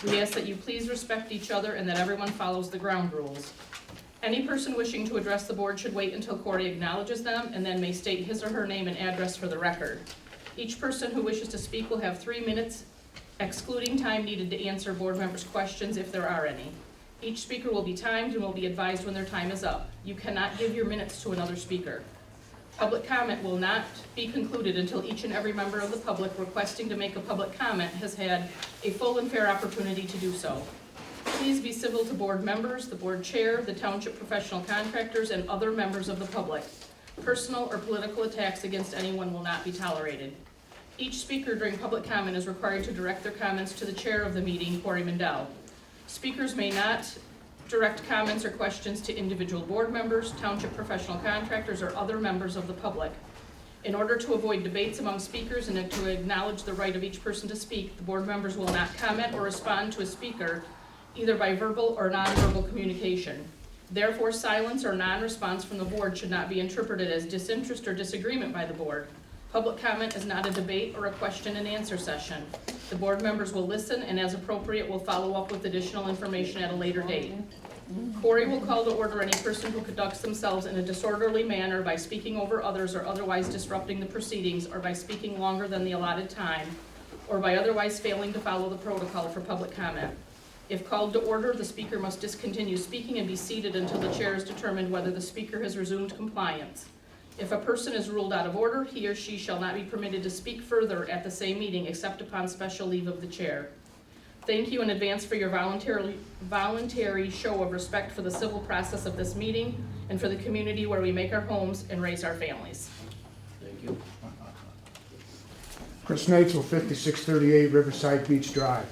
We ask that you please respect each other and that everyone follows the ground rules. Any person wishing to address the board should wait until Corey acknowledges them and then may state his or her name and address for the record. Each person who wishes to speak will have 3 minutes, excluding time needed to answer board members' questions if there are any. Each speaker will be timed and will be advised when their time is up. You cannot give your minutes to another speaker. Public comment will not be concluded until each and every member of the public requesting to make a public comment has had a full and fair opportunity to do so. Please be civil to board members, the board chair, the township professional contractors, and other members of the public. Personal or political attacks against anyone will not be tolerated. Each speaker during public comment is required to direct their comments to the chair of the meeting, Corey Mendel. Speakers may not direct comments or questions to individual board members, township professional contractors, or other members of the public. In order to avoid debates among speakers and to acknowledge the right of each person to speak, the board members will not comment or respond to a speaker either by verbal or nonverbal communication. Therefore, silence or non-response from the board should not be interpreted as disinterest or disagreement by the board. Public comment is not a debate or a question and answer session. The board members will listen and as appropriate will follow up with additional information at a later date. Corey will call to order any person who conducts themselves in a disorderly manner by speaking over others or otherwise disrupting the proceedings, or by speaking longer than the allotted time, or by otherwise failing to follow the protocol for public comment. If called to order, the speaker must discontinue speaking and be seated until the chair has determined whether the speaker has resumed compliance. If a person is ruled out of order, he or she shall not be permitted to speak further at the same meeting except upon special leave of the chair. Thank you in advance for your voluntary show of respect for the civil process of this meeting and for the community where we make our homes and raise our families. Thank you. Chris Knightsville, 5638 Riverside Beach Drive.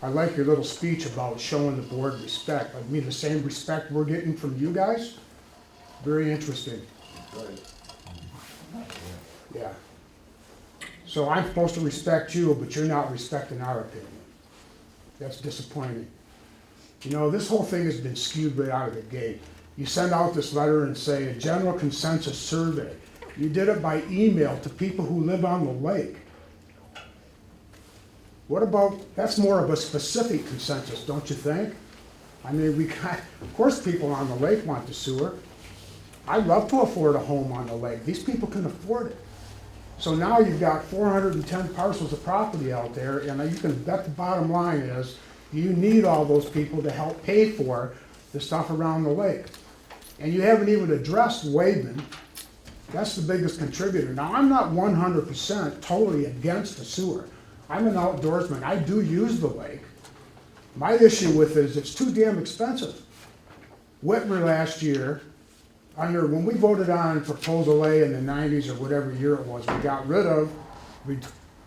I like your little speech about showing the board respect. I mean, the same respect we're getting from you guys. Very interesting. Right. Yeah. So I'm supposed to respect you, but you're not respecting our opinion. That's disappointing. You know, this whole thing has been skewed right out of the gate. You send out this letter and say a general consensus survey. You did it by email to people who live on the lake. What about, that's more of a specific consensus, don't you think? I mean, we got, of course people on the lake want the sewer. I'd love to afford a home on the lake. These people can afford it. So now you've got 410 parcels of property out there, and you can bet the bottom line is you need all those people to help pay for the stuff around the lake. And you haven't even addressed Wademan. That's the biggest contributor. Now, I'm not 100% totally against the sewer. I'm an outdoorsman. I do use the lake. My issue with it is it's too damn expensive. Whitmer last year, when we voted on Proposal A in the 90s or whatever year it was,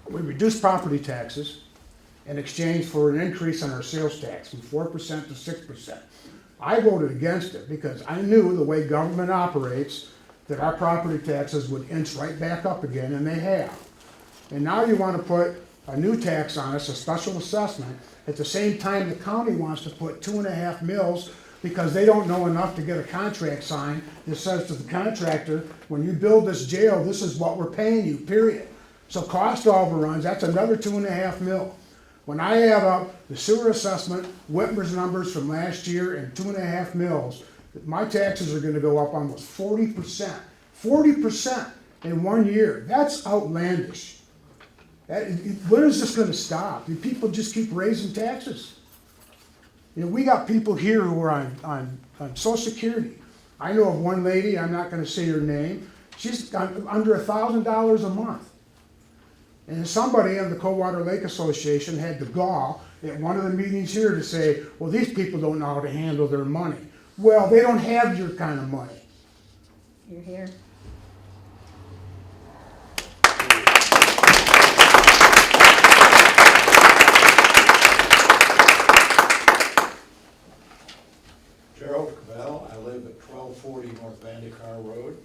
we reduced property taxes in exchange for an increase in our sales tax from 4% to 6%. I voted against it because I knew the way government operates that our property taxes would inch right back up again, and they have. And now you want to put a new tax on us, a special assessment, at the same time the county wants to put 2.5 mils because they don't know enough to get a contract signed that says to the contractor, when you build this jail, this is what we're paying you, period. So cost overruns, that's another 2.5 mil. When I add up the sewer assessment, Whitmer's numbers from last year, and 2.5 mils, my taxes are gonna go up almost 40%. 40% in 1 year. That's outlandish. When is this gonna stop? Do people just keep raising taxes? You know, we got people here who are on Social Security. I know of one lady, I'm not gonna say her name, she's under $1,000 a month. And somebody in the Coldwater Lake Association had the gall at one of the meetings here to say, well, these people don't know how to handle their money. Well, they don't have your kind of money. You're here. Gerald Cabell, I live at 1240 North Vandecar Road.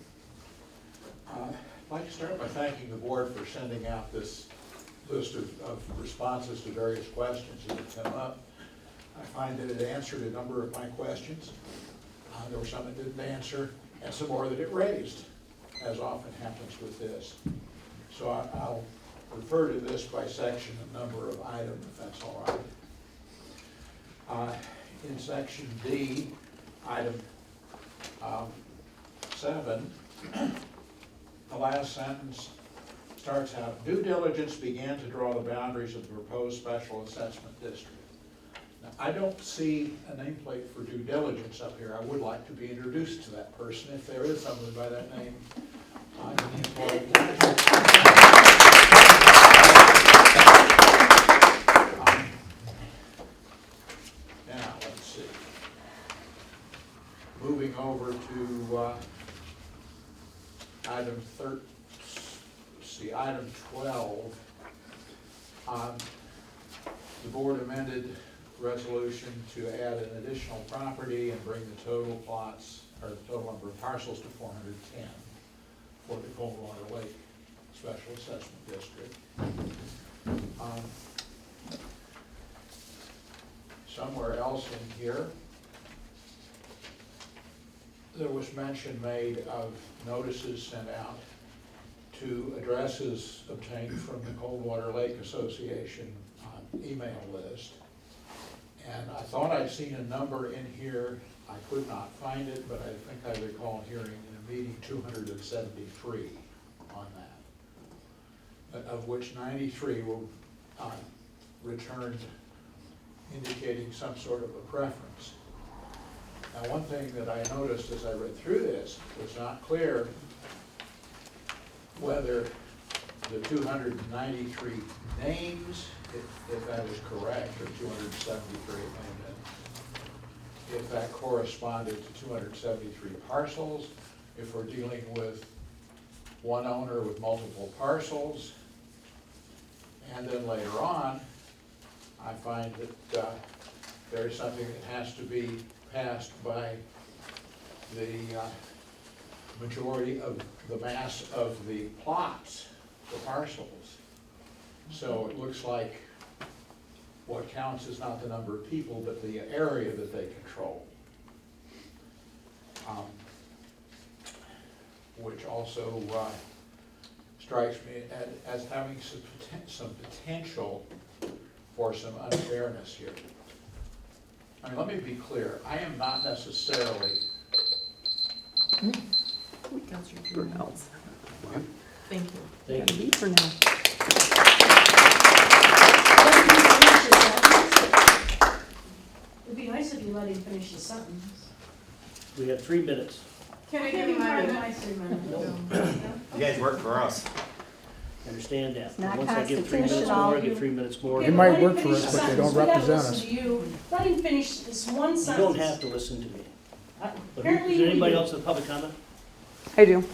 I'd like to start by thanking the board for sending out this list of responses to various questions that have come up. I find that it answered a number of my questions. There were some it didn't answer, and some more that it raised, as often happens with this. So I'll refer to this by section, a number of items, if that's all right. In section D, item 7, the last sentence starts out, due diligence began to draw the boundaries of the proposed special assessment district. Now, I don't see a nameplate for due diligence up here. I would like to be introduced to that person, if there is someone by that name. I'm the employee. Now, let's see. Moving over to item 12. The board amended resolution to add an additional property and bring the total plots, or the total number of parcels to 410 for the Coldwater Lake Special Assessment District. Somewhere else in here, there was mention made of notices sent out to addresses obtained from the Coldwater Lake Association email list. And I thought I'd seen a number in here. I could not find it, but I think I recall hearing in a meeting 273 on that, of which 93 were returned indicating some sort of a preference. Now, one thing that I noticed as I read through this was not clear whether the 293 names, if that is correct, or 273 if that corresponded to 273 parcels, if we're dealing with one owner with multiple parcels. And then later on, I find that there's something that has to be passed by the majority of the mass of the plots, the parcels. So it looks like what counts is not the number of people, but the area that they control. Which also strikes me as having some potential for some unfairness here. I mean, let me be clear. I am not necessarily. Thank you. Thank you. For now. It'd be nice if you let him finish the sentence. We have 3 minutes. Can I give you my 3 minutes? You guys work for us. Understand that. not Once I give 3 minutes constitutional. more, I get 3 minutes more. They Okay, might let him work for finish us, the but they sentence. don't We gotta represent listen us. to you. Let him finish this one You sentence. don't have to listen to me. But Apparently is you there anybody do. else with public comment? I do.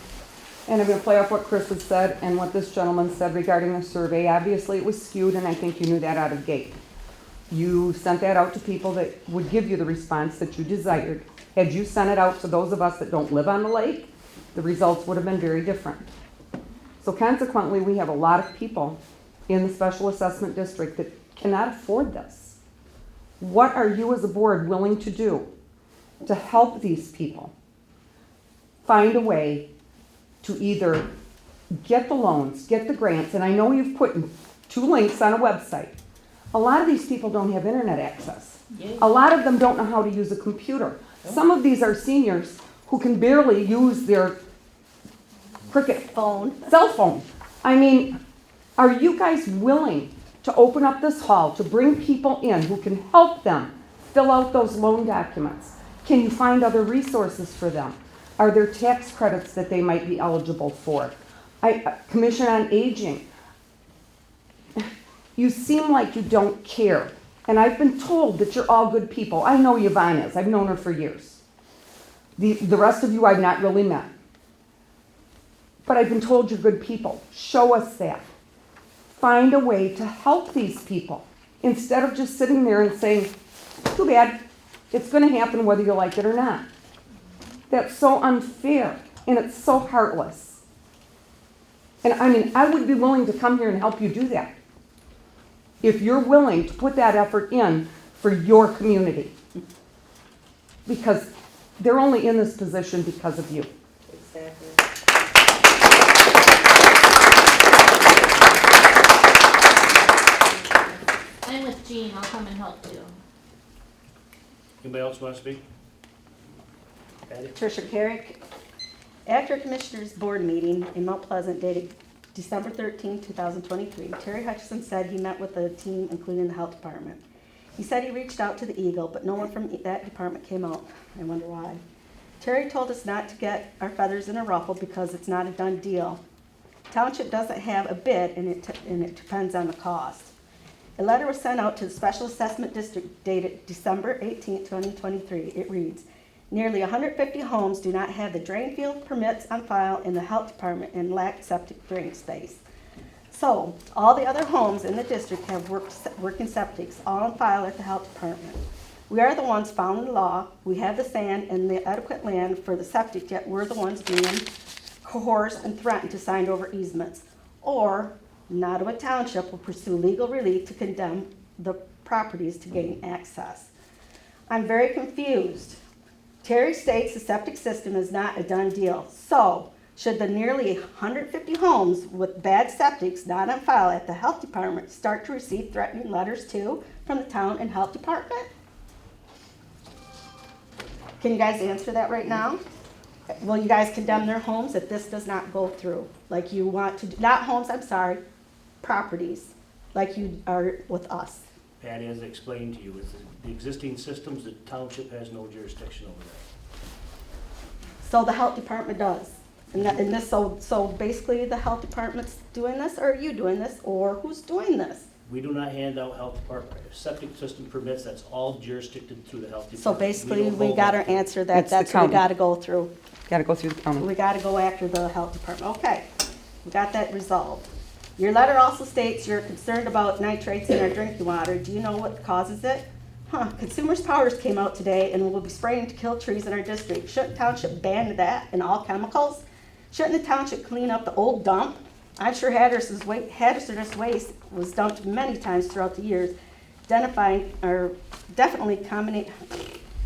And I'm going to play off what Chris has said and what this gentleman said regarding the survey. Obviously, it was skewed, and I think you knew that out of gate. You sent that out to people that would give you the response that you desired. Had you sent it out to those of us that don't live on the lake, the results would have been very different. So consequently, we have a lot of people in the special assessment district that cannot afford this. What are you as a board willing to do to help these people find a way to either get the loans, get the grants, and I know you've put 2 links on a website. A lot of these people don't have internet access. A lot of them don't know how to use a computer. Some of these are seniors who can barely use their cricket cell phone. I mean, are you guys willing to open up this hall to bring people in who can help them fill out those loan documents? Can you find other resources for them? Are there tax credits that they might be eligible for? Commission on Aging. You seem like you don't care. And I've been told that you're all good people. I know Yvonne is. I've known her for years. The rest of you I've not really met. But I've been told you're good people. Show us that. Find a way to help these people instead of just sitting there and saying, too bad, it's going to happen whether you like it or not. That's so unfair, and it's so heartless. And I mean, I would be willing to come here and help you do that if you're willing to put that effort in for your community. Because they're only in this position because of you. Exactly. I'm with Jean, I'll come and help too. Anybody else want to speak? Patty? Tricia Carrick. After a Commissioners Board meeting in Mount Pleasant dated December 13, 2023, Terry Hutchison said he met with the team, including the health department. He said he reached out to the Eagle, but no one from that department came out. I wonder why. Terry told us not to get our feathers in a ruffle because it's not a done deal. Township doesn't have a bid, and it depends on the cost. A letter was sent out to the Special Assessment District dated December 18, 2023. It reads, nearly 150 homes do not have the drain field permits on file in the health department and lack septic drain space. So, all the other homes in the district have working septics, all on file at the health department. We are the ones following the law. We have the sand and the adequate land for the septic, yet we're the ones being coerced and threatened to sign over easements. Or, Nottawa Township will pursue legal relief to condemn the properties to gain access. I'm very confused. Terry states the septic system is not a done deal. So, should the nearly 150 homes with bad septics not on file at the health department start to receive threatening letters too from the town and health department? Can you guys answer that right now? Will you guys condemn their homes if this does not go through? Like you want to, not homes, I'm sorry, properties, like you are with us. Patty, as I explained to you, with the existing systems, the township has no jurisdiction over that. So the health department does. So basically the health department's doing this, or are you doing this, or who's doing this? We do not hand out health department septic system permits. That's all jurisdicted through the health department. So basically, don't we hold gotta that. answer that, It's the that's what we county. gotta go through. Gotta go through the county. We gotta go after the health department. Okay, we got that resolved. Your letter also states you're concerned about nitrates in our drinking water. Do you know what causes it? Consumers Powers came out today and will be spraying to kill trees in our district. Shouldn't township ban that and all chemicals? Shouldn't the township clean up the old dump? I'm sure hazardous waste was dumped many times throughout the years, identifying or definitely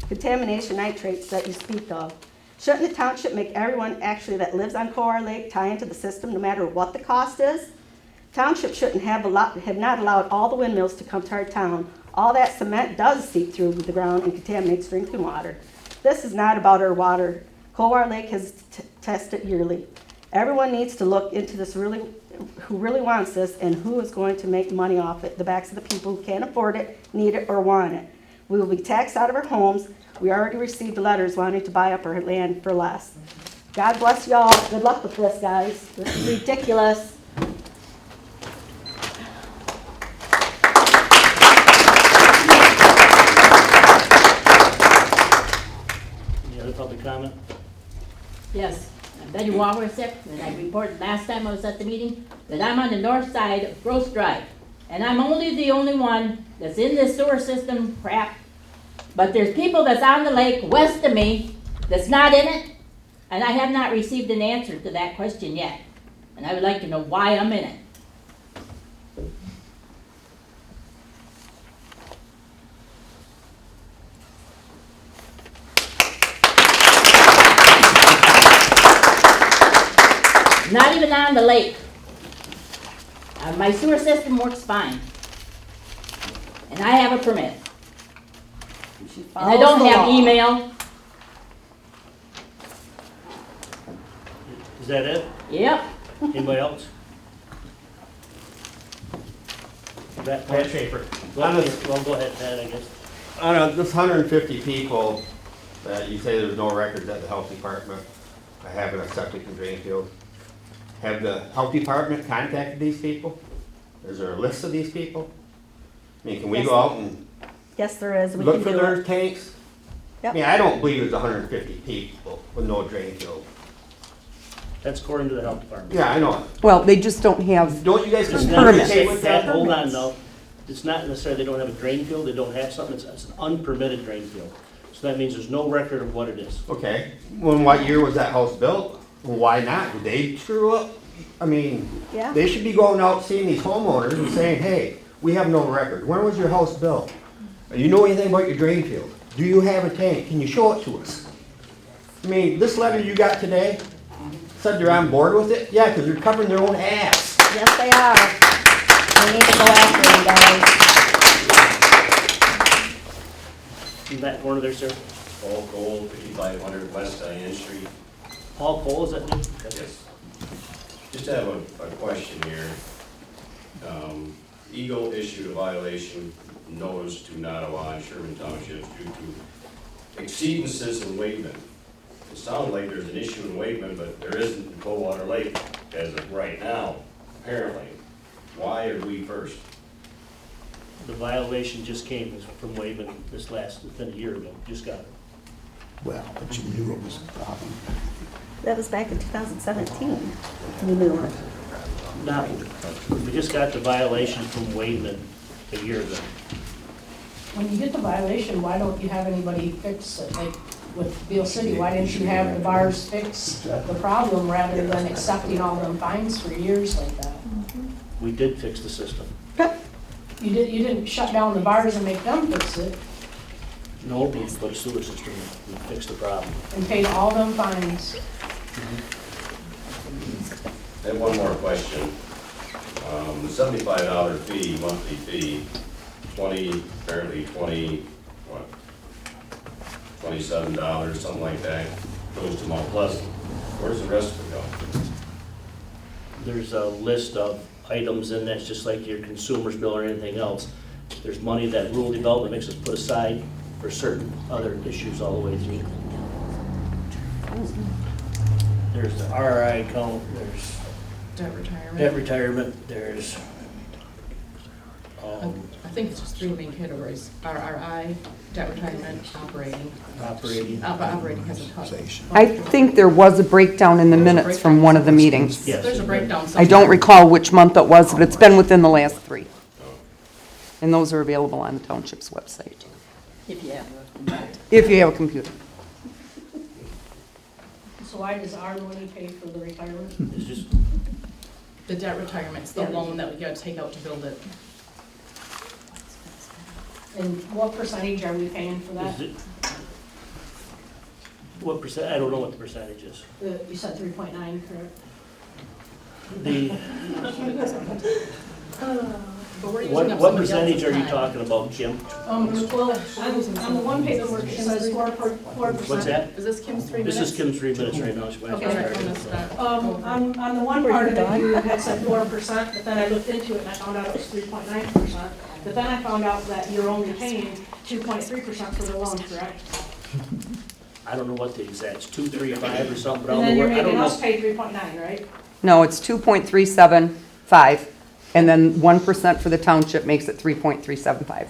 contamination nitrates that you speak of. Shouldn't the township make everyone actually that lives on Coar Lake tie into the system no matter what the cost is? Township shouldn't have not allowed all the windmills to come to our town. All that cement does seep through the ground and contaminates drinking water. This is not about our water. Coar Lake has tested yearly. Everyone needs to look into this who really wants this and who is going to make money off it. The backs of the people who can't afford it, need it, or want it. We will be taxed out of our homes. We already received letters wanting to buy up our land for less. God bless y'all. Good luck with this, guys. This is ridiculous. Any other public comment? Yes, I'm Betty Walworth, and I reported last time I was at the meeting that I'm on the north side of Gross Drive. And I'm the only one that's in this sewer system crap. But there's people that's on the lake west of me that's not in it. And I have not received an answer to that question yet. And I would like to know why I'm in it. Not even on the lake. My sewer system works fine. And I have a permit. And I don't have email. Is that it? Yep. Anybody else? Pat Schaefer. Well, go ahead, Pat, I guess. I don't know, this 150 people that you say there's no records at the health department having a septic and drain field. Have the health department contacted these people? Is there a list of these people? I mean, can we Yes. go out and Yes, there is. We look can for do their it. tanks? I Yep. mean, I don't believe there's 150 people with no drain field. That's according to the health department. Yeah, I know. Well, they just don't have, Don't you guys It's just not- Permits. communicate with Pat, them? hold on though. It's not necessarily they don't have a drain field, they don't have something, it's an unpermitted drain field. So that means there's no record of what it is. Okay, when what year was that house built? Well, why not? Did they screw up? I mean, Yeah. they should be going out seeing these homeowners and saying, hey, we have no record. When was your house built? Do you know anything about your drain field? Do you have a tank? Can you show it to us? I mean, this letter you got today said they're on board with it? Yeah, because they're covering their own ass. Yes, they are. We need to go after them, guys. in that corner there, sir? Paul Cole, 5500 West Diane Street. Paul Cole, is that name? Okay. Yes. Just have a question here. Eagle issued a violation notice to Nottawa and Sherman Township due to exceedances in Wakeman. It sounds like there's an issue in Wakeman, but there isn't in Coldwater Lake as of right now, apparently. Why are we first? The violation just came from Waveman it's been a year ago, just got it. Well, but you knew it was a problem. That was back in 2017. You knew it. Now, we just got the violation from Waveman a year ago. When you get the violation, why don't you have anybody fix it? Like with Beale City, why didn't you have the bars fix the problem rather than accepting all them fines for years like that? We did fix the system. You didn't shut down the bars and make them fix it No, we put a sewer system in, we fixed the problem. and paid all them fines. I have one more question. The $75 fee, monthly fee, apparently $27, something like that, goes to Mount Pleasant. Where's the rest of it go? There's a list of items in that's just like your consumer's bill or anything else. There's money that rural development makes us put aside for certain other issues all the way through. There's the RI account, there's debt retirement, there's, I think it's just three main categories, RRI, debt retirement, operating. Operating has a cut. I think there was a breakdown in the minutes from one of the meetings. yes. There's a breakdown I somewhere. don't recall which month it was, but it's been within the last 3. And those are available on the township's website, If you have. if you have a computer. So why does our money pay for the retirement? It's just, The debt retirement's the loan that we gotta take out to build it. And what percentage are we paying for that? is it, what percent, I don't know what the percentage is. You said 3.9, correct? The, But we're using what up what somebody percentage else's are you time. talking about, Kim? Well, on the one paperwork, it says 4%. What's that? Is this Kim's 3 minutes? This is Kim's 3 minutes right now. She might Okay, have right, started. on this, On the one part of it, you had said 4%, but then I looked into it and I found out it was 3.9%. But then I found out that you're only paying 2.3% for the loan, correct? I don't know what the exact, 235 or something, but I And don't then know you're where, I don't making us know. pay 3.9, right? No, it's 2.375, and then 1% for the township makes it 3.375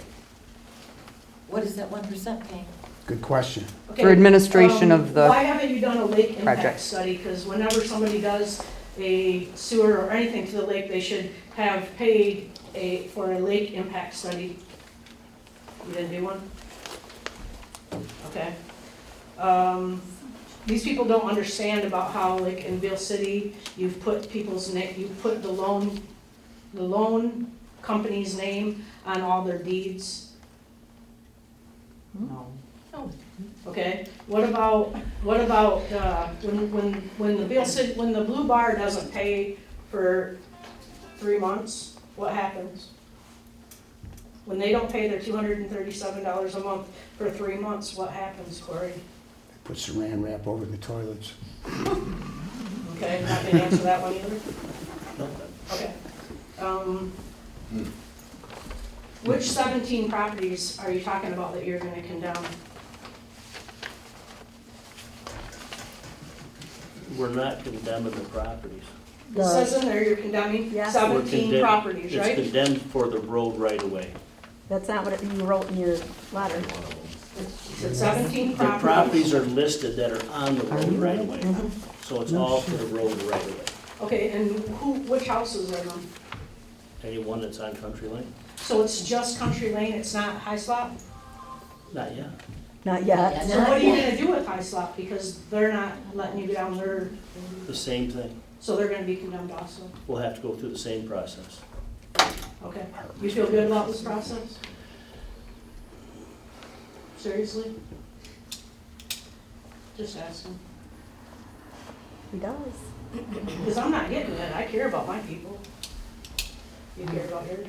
What is that 1% paying? Good question. for administration of the. Why haven't you done a lake impact project. study? Because whenever somebody does a sewer or anything to the lake, they should have paid for a lake impact study. You didn't do one? Okay. These people don't understand about how, like, in Beale City, you've put people's name, you put the loan company's name on all their deeds. No. No. Okay, what about, when the Beale City, when the Blue Bar doesn't pay for 3 months, what happens? When they don't pay their $237 a month for 3 months, what happens, Corey? Put saran wrap over the toilets. Okay, not gonna answer that one either? No. Okay. Which 17 properties are you talking about that you're gonna condemn? We're not condemning the properties. It says in there you're condemning Yeah. We're 17 condemn- properties, right? It's condemned for the road right away. That's not what you wrote in your letter. It's 17 The properties. properties are listed that are on the road right away. So it's all for the road right away. Okay, and which houses are them? Anyone that's on Country Lane? So it's just Country Lane, it's not High Slop? Not yet. Not yet. So what are you gonna do with High Slop? Because they're not letting you get down there, The same thing. so they're gonna be condemned also. We'll have to go through the same process. Okay. You feel good about this process? Seriously? Just asking. He does. Because I'm not getting it. I care about my people. You care about yours?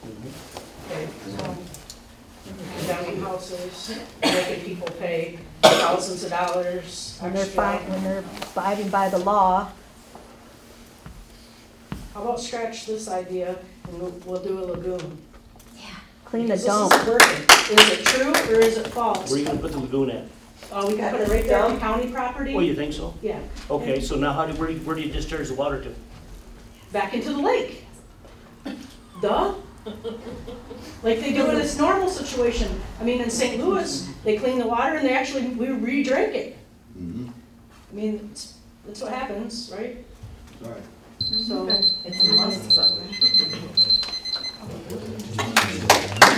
Mhm. Okay, so condemning houses, making people pay thousands of dollars When they're extra. when they're abiding by the law. How about scratch this idea and we'll do a lagoon? Clean the Because dump. this isn't working. Is it true or is it false? Where are you gonna put the lagoon at? We can put it right there on county property. Oh, you think so? Yeah, Okay, so now where do you discharge the water to? back into the lake. Duh. Like they do in this normal situation. I mean, in St. Louis, they clean the water and we re-drink it. I mean, that's what happens, right? Right. So, It's a must.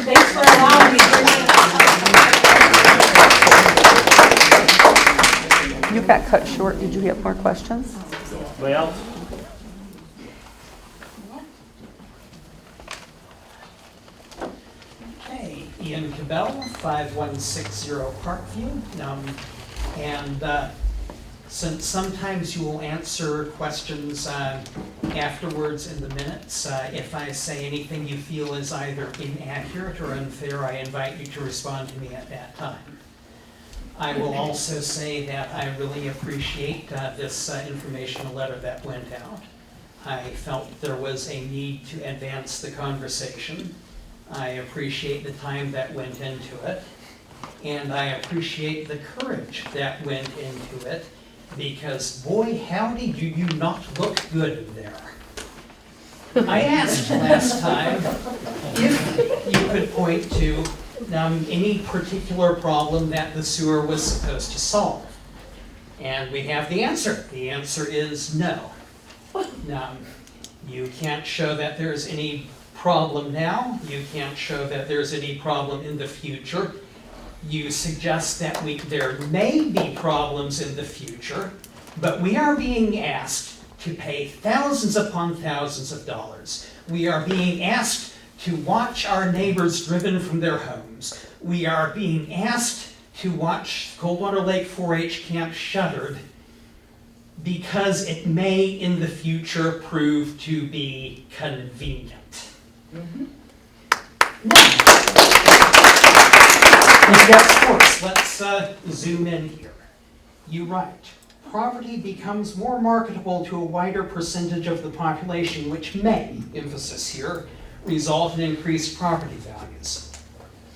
thanks for allowing me to bring it up. You got cut short. Did you have more questions? Anybody else? Hey, Ian Cabell, 5160 Parkview. And since sometimes you will answer questions afterwards in the minutes, if I say anything you feel is either inaccurate or unfair, I invite you to respond to me at that time. I will also say that I really appreciate this informational letter that went out. I felt there was a need to advance the conversation. I appreciate the time that went into it, and I appreciate the courage that went into it, because boy howdy do you not look good in there. I asked last time if you could point to any particular problem that the sewer was supposed to solve. And we have the answer. The answer is no. You can't show that there's any problem now. You can't show that there's any problem in the future. You suggest that there may be problems in the future, but we are being asked to pay thousands upon thousands of dollars. We are being asked to watch our neighbors driven from their homes. We are being asked to watch Coldwater Lake 4-H camp shuttered because it may in the future prove to be convenient. Of course, let's zoom in here. You write, property becomes more marketable to a wider percentage of the population, which may, emphasis here, result in increased property values.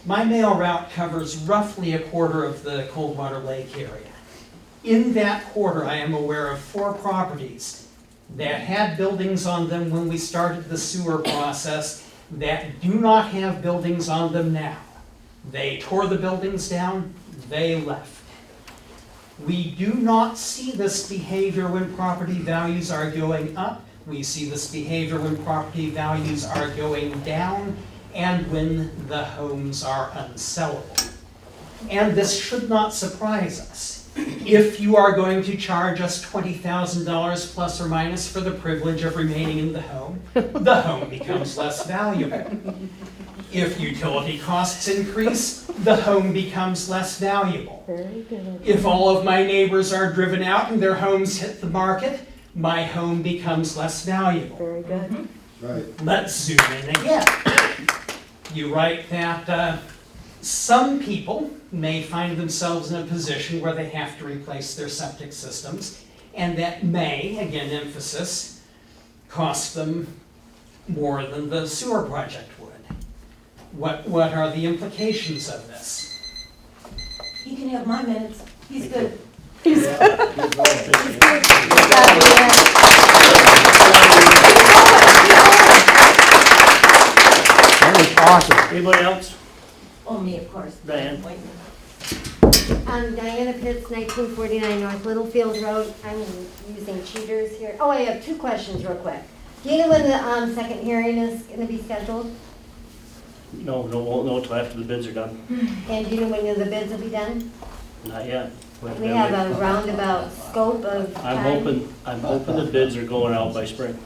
My mail route covers roughly a quarter of the Coldwater Lake area. In that quarter, I am aware of 4 properties that had buildings on them when we started the sewer process that do not have buildings on them now. They tore the buildings down, they left. We do not see this behavior when property values are going up. We see this behavior when property values are going down and when the homes are unsellable. And this should not surprise us. If you are going to charge us $20,000 plus or minus for the privilege of remaining in the home becomes less valuable. If utility costs increase, the home becomes less valuable. Very good. If all of my neighbors are driven out and their homes hit the market, my home becomes less valuable. Very good. Right. Let's zoom in again. You write that some people may find themselves in a position where they have to replace their septic systems, and that may, again emphasis, cost them more than the sewer project would. What are the implications of this? He can have my minutes. He's good. That was awesome. Anybody else? Oh, me, of course. Diane. I'm Diana Pitts, 1949 North Littlefield Road. I'm using cheaters here. Oh, I have 2 questions real quick. Do you know when the second hearing is going to be scheduled? No, won't know until after the bids are done. And do you know when the bids will be done? Not yet. We have a roundabout scope of time. I'm hoping the bids are going out by spring.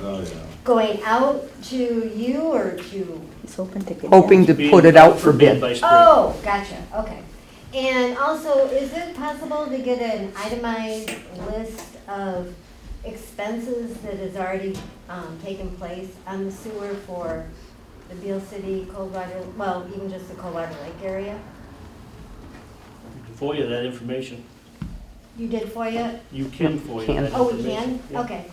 Oh, yeah. Going out to you or to? He's hoping to get. Hoping to put it out for bid. By spring. Oh, gotcha, okay. And also, is it possible to get an itemized list of expenses that has already taken place on the sewer for the Beale City, Coldwater, well, even just the Coldwater Lake area? FOIA that information. You did FOIA? You can FOIA that Oh, we information. can? Yeah. Okay.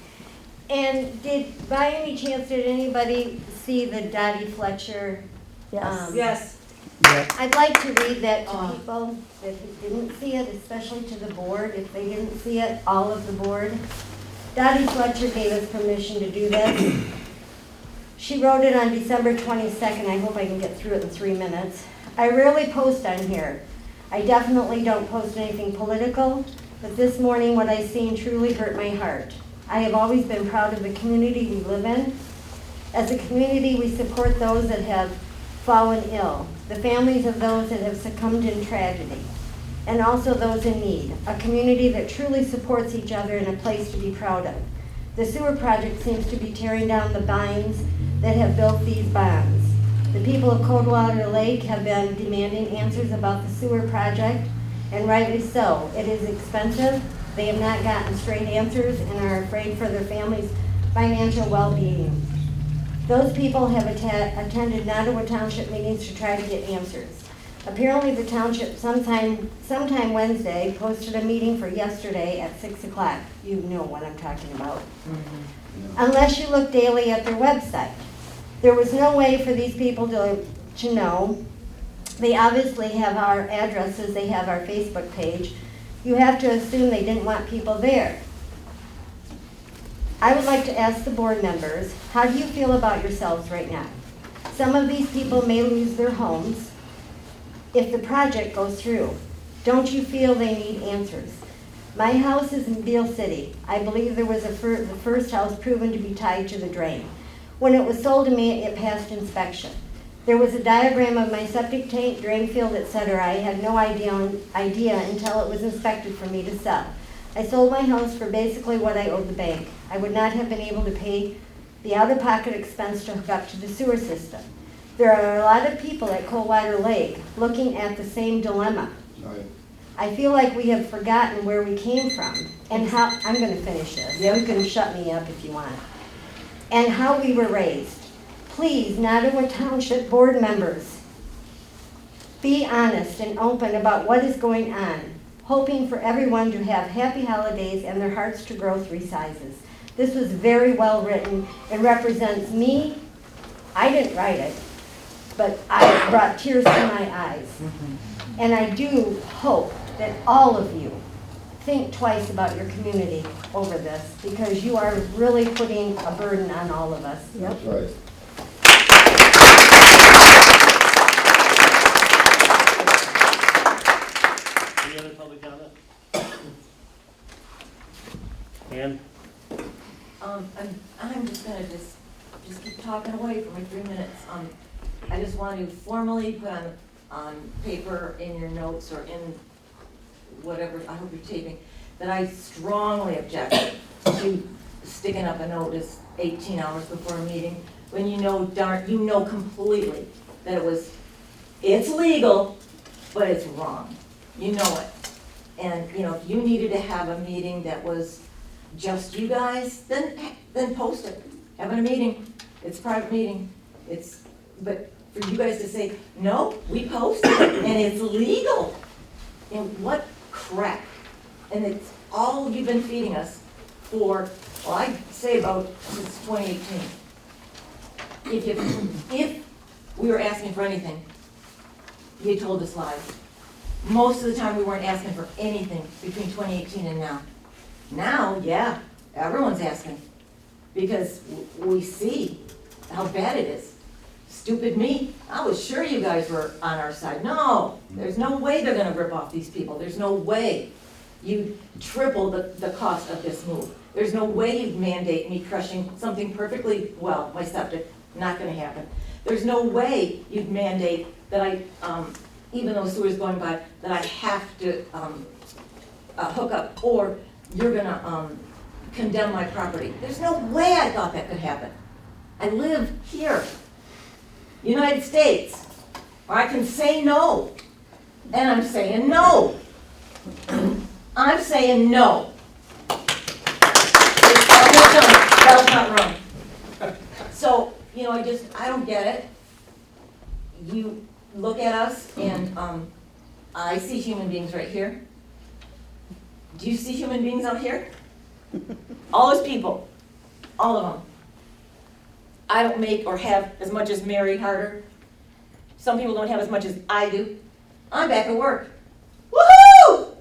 And did, by any chance, did anybody see the Dottie Fletcher? Yes. Yes. I'd like to read that to people that didn't see it, especially to the board, if they didn't see it, all of the board. Dottie Fletcher gave us permission to do this. She wrote it on December 22nd. I hope I can get through it in 3 minutes. I rarely post on here. I definitely don't post anything political, but this morning what I seen truly hurt my heart. I have always been proud of the community we live in. As a community, we support those that have fallen ill, the families of those that have succumbed in tragedy, and also those in need. A community that truly supports each other and a place to be proud of. The sewer project seems to be tearing down the binds that have built these bonds. The people of Coldwater Lake have been demanding answers about the sewer project, and rightly so. It is expensive. They have not gotten straight answers and are afraid for their families' financial well-being. Those people have attended Nottawa Township meetings to try to get answers. Apparently the township sometime Wednesday posted a meeting for yesterday at 6 o'clock. You know what I'm talking about. Unless you look daily at their website. There was no way for these people to know. They obviously have our addresses, they have our Facebook page. You have to assume they didn't want people there. I would like to ask the board members, how do you feel about yourselves right now? Some of these people may lose their homes if the project goes through. Don't you feel they need answers? My house is in Beale City. I believe there was the first house proven to be tied to the drain. When it was sold to me, it passed inspection. There was a diagram of my septic tank, drain field, etc. I had no idea until it was inspected for me to sell. I sold my house for basically what I owed the bank. I would not have been able to pay the out-of-pocket expense to hook up to the sewer system. There are a lot of people at Coldwater Lake looking at the same dilemma. I feel like we have forgotten where we came from and how, I'm gonna finish this. You can shut me up if you want. And how we were raised. Please, Nottawa Township board members, be honest and open about what is going on, hoping for everyone to have happy holidays and their hearts to grow 3 sizes. This was very well written. It represents me. I didn't write it, but I brought tears to my eyes. And I do hope that all of you think twice about your community over this, because you are really putting a burden on all of us. That's right. Any other public comment? Ann? I'm just gonna just keep talking away for my 3 minutes. I just want to formally put on paper in your notes or in whatever, I hope you're taping, that I strongly object to sticking up a notice 18 hours before a meeting when you know completely that it's legal, but it's wrong. You know it. And, if you needed to have a meeting that was just you guys, then post it. Having a meeting, it's a private meeting. But for you guys to say, no, we posted it and it's legal. And what crap. And it's all you've been feeding us for, well, I'd say about since 2018. If we were asking for anything, you told us lies. Most of the time we weren't asking for anything between 2018 and now. Now, yeah, everyone's asking because we see how bad it is. Stupid me, I was sure you guys were on our side. No, there's no way they're gonna rip off these people. There's no way you'd triple the cost of this move. There's no way you'd mandate me crushing something perfectly, well, my septic, not gonna happen. There's no way you'd mandate that I, even though sewer's going by, that I have to hook up, or you're gonna condemn my property. There's no way I thought that could happen. I live here, United States, where I can say no, and I'm saying no. I'm saying no. That was not wrong. So, I don't get it. you look at us and, I see human beings right here. Do you see human beings out here? All those people, all of them. I don't make or have as much as Mary Harder. Some people don't have as much as I do. I'm back at work. Woohoo!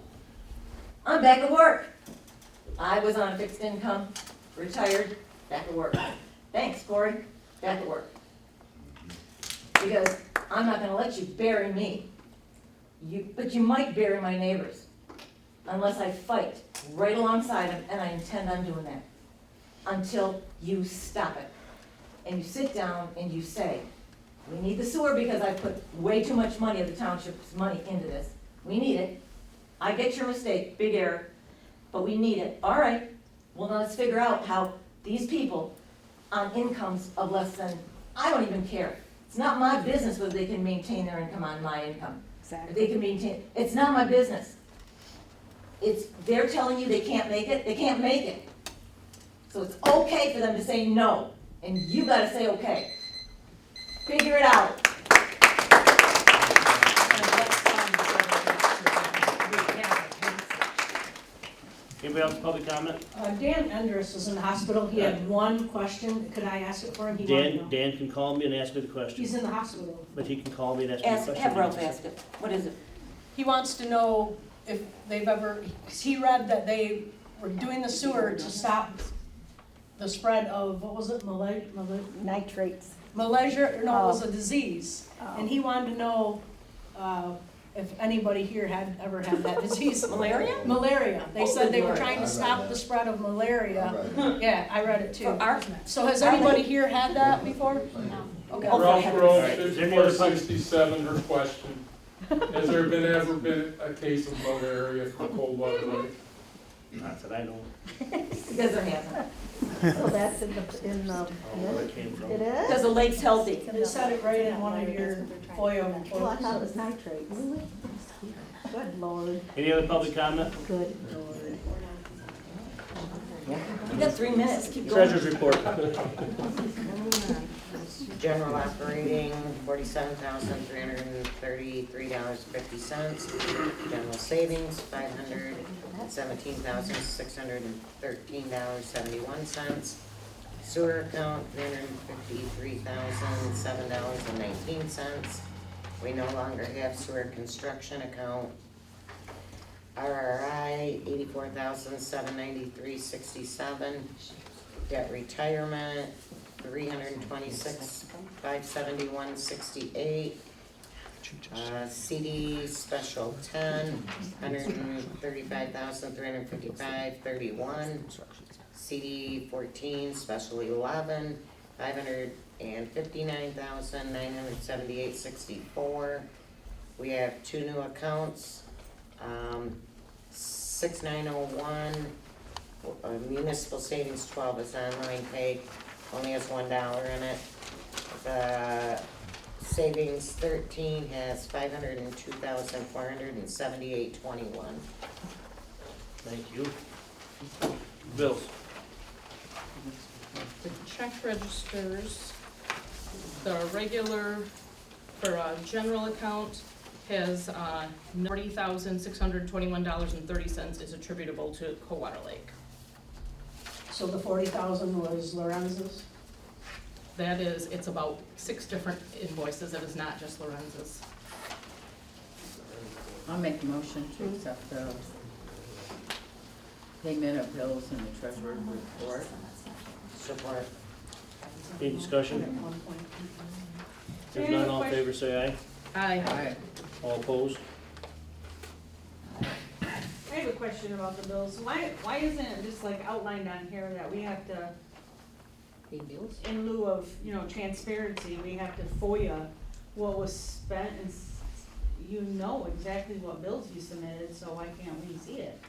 I'm back at work. I was on a fixed income, retired, back at work. Thanks, Corey, back at work. Because I'm not gonna let you bury me. But you might bury my neighbors, unless I fight right alongside them, and I intend on doing that, until you stop it. And you sit down and you say, we need the sewer because I put way too much money of the township's money into this. We need it. I get your mistake, big error, but we need it. All right, well, now let's figure out how these people on incomes of less than, I don't even care. It's not my business whether they can maintain their income on my income. Exactly. If they can maintain, it's not my business. They're telling you they can't make it, they can't make it. So it's okay for them to say no, and you gotta say okay. Figure it out. Anybody else public comment? Dan Endress is in the hospital. He had one question. Could I ask it for him? He wanted to know. Dan can call me and ask me the question. He's in the hospital. But he can call me and ask me the question. Have Ralph ask it. What is it? He wants to know if they've ever, because he read that they were doing the sewer to stop the spread of, what was it, Nitrates. Malaria, no, it was a disease. Oh. And he wanted to know if anybody here had ever had that disease. Malaria? Malaria. They said they were Lord. trying I to read stop that. the spread of malaria. I read Yeah, I read it too. For our, So has anybody here had that before? Okay. Oh, for Ralph heaven's Rose, sake. Is there any other 5467, her question. Has there ever been a case of malaria from Coldwater Lake? Not that I know Because there hasn't. So that's in the, where it came from. it is? Because the lake's healthy. They said it right in one of your FOIA Oh, I reports. thought it was nitrates. Good lord, Any other public comment? good lord. You got 3 minutes, keep going. Treasurer's report. General operating, $47,333.50. General savings, $517,613.71. Sewer account, $353,007.19. We no longer have sewer construction account. RRI, $84,793.67. Debt retirement, $326,571.68. CD special 10, $135,355.31. CD 14 special 11, $559,978.64. We have 2 new accounts. 6901 municipal savings 12 is online pay, only has $1 in it. The savings 13 has $502,478.21. Thank you. Bills. The check registers, the regular, for a general account, has $40,621.30 is attributable to Coldwater Lake. So the 40,000 was Lorenz's? That is, it's about 6 different invoices, it is not just Lorenz's. I'll make a motion to accept the payment of bills in the treasurer's report. Support. Any discussion? If none, all in favor say aye. Aye. All opposed? I have a question about the bills. Why isn't it just like outlined on here that we have to, Pay bills? in lieu of, transparency, we have to FOIA what was spent and you know exactly what bills you submitted, so why can't we see it?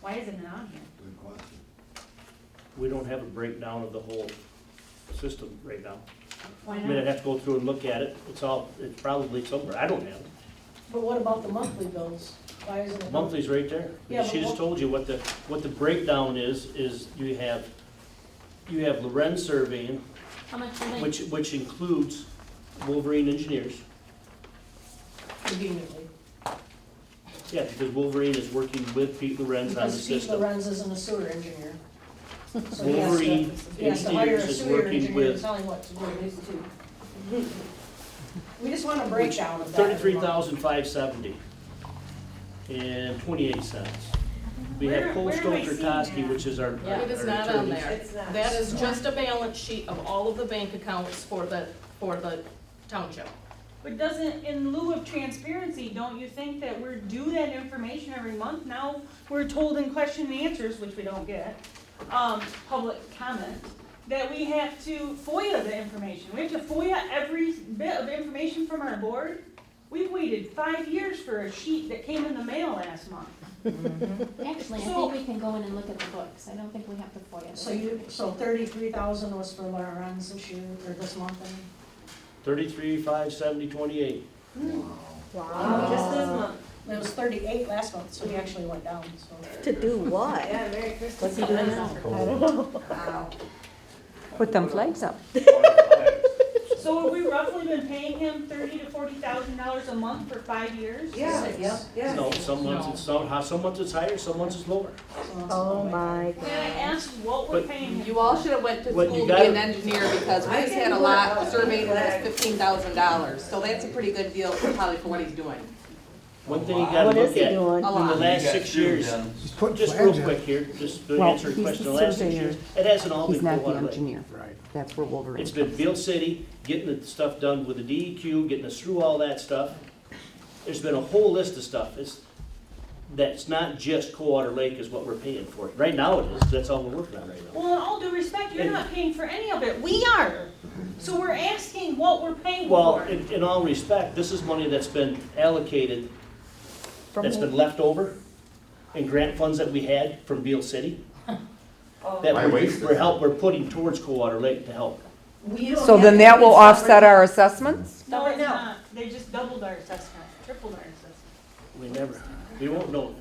Why isn't it on here? Good question. We don't have a breakdown of the whole system right now. Why I mean, I'd not? have to go through and look at it. It's probably somewhere. I don't have it. But what about the monthly bills? Why isn't it? Monthly's right there. Yeah, but She just what- told you what the breakdown is you have Lorenz surveying, How much do they? which includes Wolverine Engineers. conveniently. Yeah, because Wolverine is working with Pete Lorenz on the Because Pete system. Lorenz isn't a sewer engineer. So he has to- Wolverine he has to hire a Engineers is sewer working engineer to with tell him what to do. We just want a breakdown of that. $33,570 and 28 cents. We Where- have where am Coldstone I seeing Kurtowski, that? which is our Yeah, it is our not on attorney. there. That is just a balance sheet of all of the bank accounts for the township. But doesn't, in lieu of transparency, don't you think that we're due that information every month? Now, we're told in question and answers, which we don't get, public comment, that we have to FOIA the information. We have to FOIA every bit of information from our board. We've waited 5 years for a sheet that came in the mail last month. Actually, I So- think we can go in and look at the books. I don't think we have to FOIA. So 33,000 was for Lorenz this year, or this month, I mean. 33,570, 28. Wow. Just this month. It was 38 last month, so we actually went down, so. To do what? Yeah, Merry Christmas. What's he doing now? I don't know. Wow. Put them flags up. So have we roughly been paying him $30,000 to $40,000 a month for 5 years? No, some months it's some months it's higher, some months it's lower. Oh my Can I ask what we're paying him? You all should have went to What school you to be gotta- an engineer because we just had a lot surveyed and that's $15,000. So that's a pretty good deal probably for what he's doing. One thing you gotta What is look he at, in doing? the A lot. last 6 years, Just put just real flags up. quick here, just to Well, answer a he's question, the the last 6 surveyor. years, it hasn't all He's been not the Coldwater Lake. engineer. Right. That's where Wolverine. It's been Beale City, getting the stuff done with the DEQ, getting us through all that stuff. There's been a whole list of stuff. That's not just Coldwater Lake is what we're paying for. Right now it is, that's all we're working on right now. Well, in all due respect, you're And- not paying for any of it. We are. So we're asking what we're paying Well, for. in all respect, this is money that's been allocated, that's been left over in grant funds that we had from Beale City. That Why waste it? we're putting towards Coldwater Lake to help. We don't So have then to that do will it offset separate. our assessments? No, it's No. not. They just doubled our assessment, tripled our assessment. We won't know.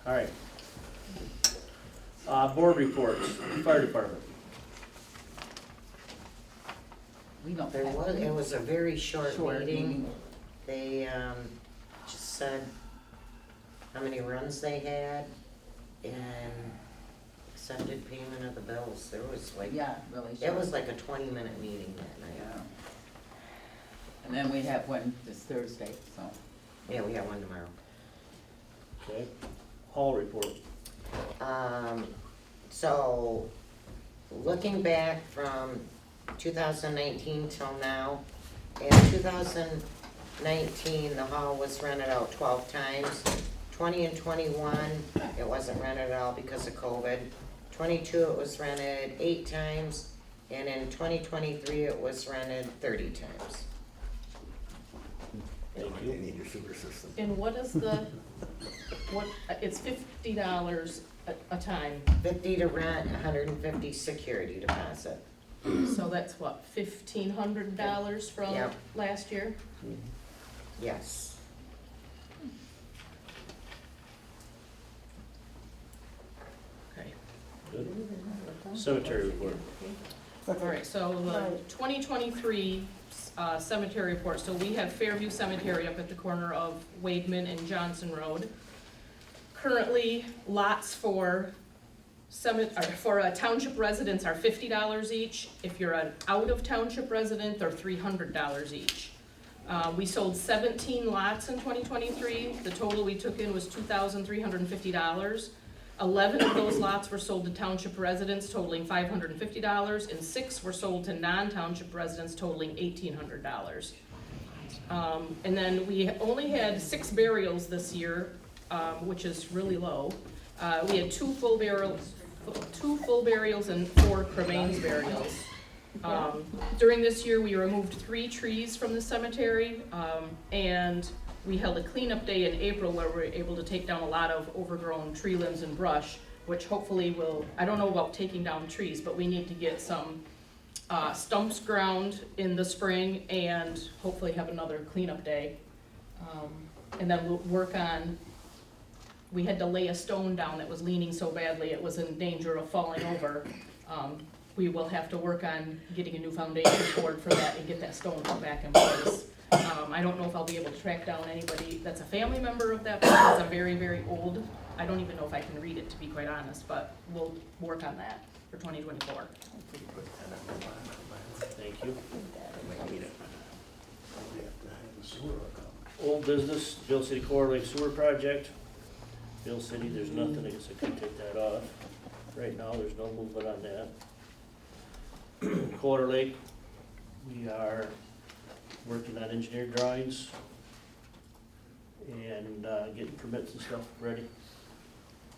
All right. Board reports, fire department. We don't There have. was, it was a very short meeting. They, just said how many runs they had and accepted payment of the bills. There was like, Yeah, really. it was like a 20-minute meeting that night. Yeah. And then we have one this Thursday, so. Yeah, we got one tomorrow. Okay. Hall report. So, looking back from 2019 till now, in 2019, the hall was rented out 12 times. 20 and 21, it wasn't rented at all because of COVID. 22, it was rented 8 times, and in 2023, it was rented 30 times. Thank They you. need your sewer system. And what is it's $50 a time, 50 to rent, 150 security deposit. so that's what, $1,500 from Yep. last year? Yes. Okay. Good. Cemetery report. All right, so the 2023 cemetery report, so we have Fairview Cemetery up at the corner of Wademan and Johnson Road. Currently, lots for township residents are $50 each. If you're an out-of-township resident, they're $300 each. We sold 17 lots in 2023. The total we took in was $2,350. 11 of those lots were sold to township residents totaling $550, and 6 were sold to non-township residents totaling $1,800. And then we only had 6 burials this year, which is really low. We had 2 full burials and 4 cremains burials. During this year, we removed 3 trees from the cemetery, and we held a cleanup day in April where we were able to take down a lot of overgrown tree limbs and brush, which hopefully will, I don't know about taking down trees, but we need to get some stumps ground in the spring and hopefully have another cleanup day. And then we'll work on, we had to lay a stone down that was leaning so badly it was in danger of falling over. We will have to work on getting a new foundation board for that and get that stone put back in place. I don't know if I'll be able to track down anybody that's a family member of that person. It's a very, very old, I don't even know if I can read it, to be quite honest, but we'll work on that for 2024. Thank you. Old business, Bill City Core Lake Sewer Project. Bill City, there's nothing, I guess I can take that off. Right now, there's no movement on that. Quarter Lake, we are working on engineered drawings and getting permits and stuff ready.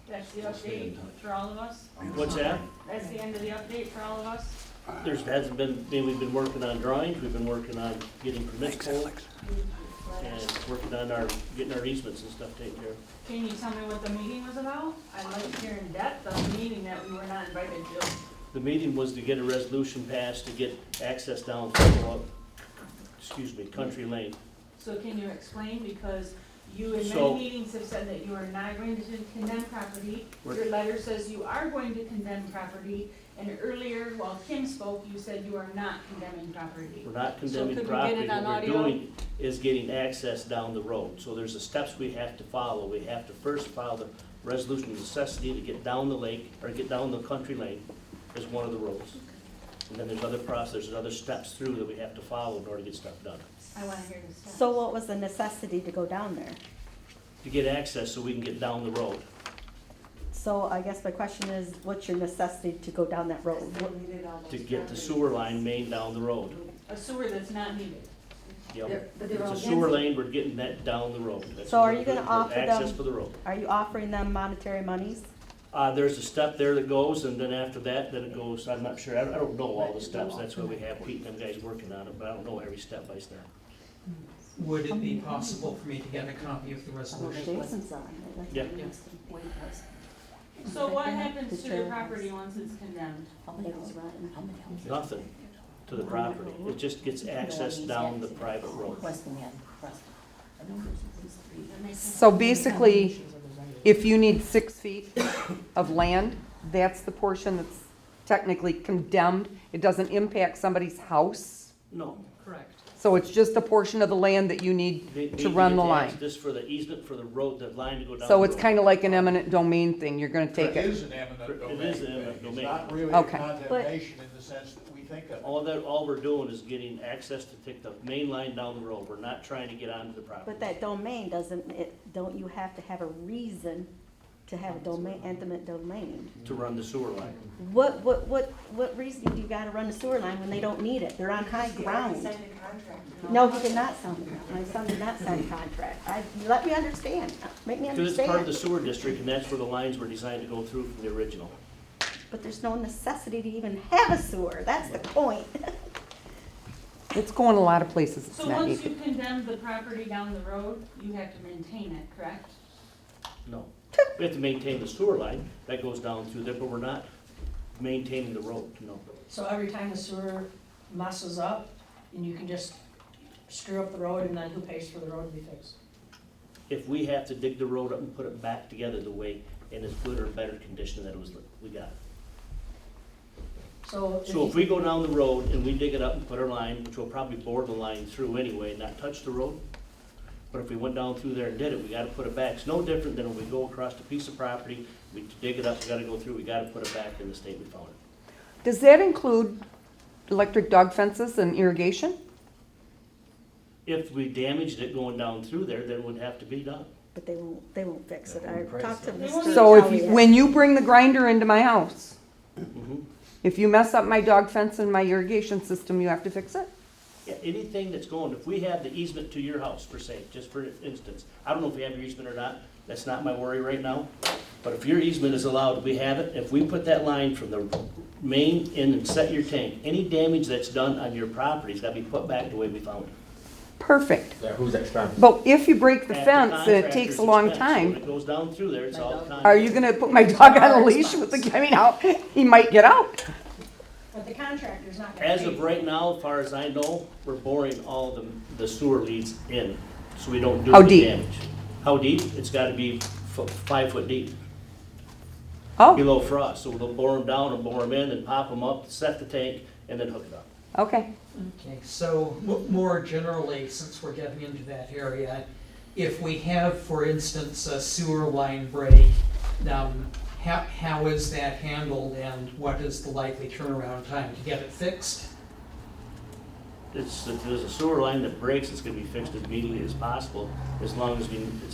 That's the update for all of us? What's that? That's the end of the update for all of us? There hasn't been, we've been working on drawings, we've been working on getting permits pulled, and working on getting our easements and stuff taken care of. Can you tell me what the meeting was about? I'd like to hear in depth of the meeting that we were not invited to. The meeting was to get a resolution passed to get access down Country Lane. So can you explain, because you in So- many meetings have said that you are not going to condemn property. We're- Your letter says you are going to condemn property, and earlier, while Kim spoke, you said you are not condemning property. We're not So condemning could we get property, it on what we're audio? doing is getting access down the road. So there's the steps we have to follow. We have to first file the resolution of necessity to get down the lake, or get down the Country Lane, is one of the roads. And then there's other steps through that we have to follow in order to get stuff done. I want to hear the steps. So what was the necessity to go down there? To get access so we can get down the road. So I guess my question is, what's your necessity to go down that road? To get the sewer line main down the road. A sewer that's not needed. Yep. But they're It's all a sewer lane, we're getting that down the road. That's So are what you gonna we're- offer Access them- for the road. Are you offering them monetary monies? There's a step there that goes, and then after that, then it goes, I'm not sure, I don't know all the steps, that's why we have Pete and them guys working on it, but I don't know every step by step. Would it be possible for me to get a copy of the resolution? Jason's on it. Yeah. So what happens to the property once it's condemned? Nothing to the property, it just gets access down the private road. So basically, if you need 6 feet of land, that's the portion that's technically condemned. It doesn't impact somebody's house. No. Correct. So it's just a portion of the land that you need They to run the line. This for the easement for the road, the line to go down the So road. it's kind of like an eminent domain thing. You're gonna take It it. is an eminent domain. It is an eminent It's domain. not really a Okay. condemnation in the sense that we think of. All we're doing is getting access to take the main line down the road, we're not trying to get onto the property. But that domain don't you have to have a reason to have a domain, eminent domain? To run the sewer line. What reason do you gotta run the sewer line when they don't need it? They're on high ground. No, he did not sign, my son did not sign a contract. Let me understand, make me Because it's part of the understand. sewer district, and that's where the lines were designed to go through from the original. But there's no necessity to even have a sewer, that's the point. It's going a lot of places it's So not once needed. you condemn the property down the road, you have to maintain it, correct? No. We have to maintain the sewer line, that goes down through there, but we're not maintaining the road, no. So every time the sewer messes up, and you can just screw up the road, and then who pays for the road to be fixed? If we have to dig the road up and put it back together the way, in as good or better condition that it was, we got it. So So if we go down the road and we dig it up and put our line, which will probably bore the line through anyway, and not touch the road, but if we went down through there and did it, we gotta put it back. It's no different than when we go across a piece of property, we dig it up, we gotta go through, we gotta put it back in the state we found it. Does that include electric dog fences and irrigation? If we damaged it going down through there, then it would have to be done. But they won't fix it. I talked to They Mr. won't- So if Kelly. when you bring the grinder into my house, Mhm. if you mess up my dog fence and my irrigation system, you have to fix it? Yeah, anything that's going, if we have the easement to your house, per se, just for instance, I don't know if you have your easement or not, that's not my worry right now, but if your easement is allowed, we have it, if we put that line from the main in and set your tank, any damage that's done on your property's gotta be put back the way we found it. Perfect. Yeah, who's expensive? But if you break the At fence and it contractor's takes a long expense. When time, it goes down through there, it's all are you gonna put my dog on a leash with the, I mean, how, he might get out. But the contractor's not gonna As pay of for it. right now, as far as I know, we're boring all the sewer leads in, so we don't do How any deep? damage. How deep? It's gotta be 5 foot deep, Oh, below frost, so they'll bore them down and bore them in and pop them up, set the tank, and then hook it up. Okay. Okay, so more generally, since we're getting into that area, if we have, for instance, a sewer line break, how is that handled and what is the likely turnaround time to get it fixed? If there's a sewer line that breaks, it's gonna be fixed as immediately as possible, as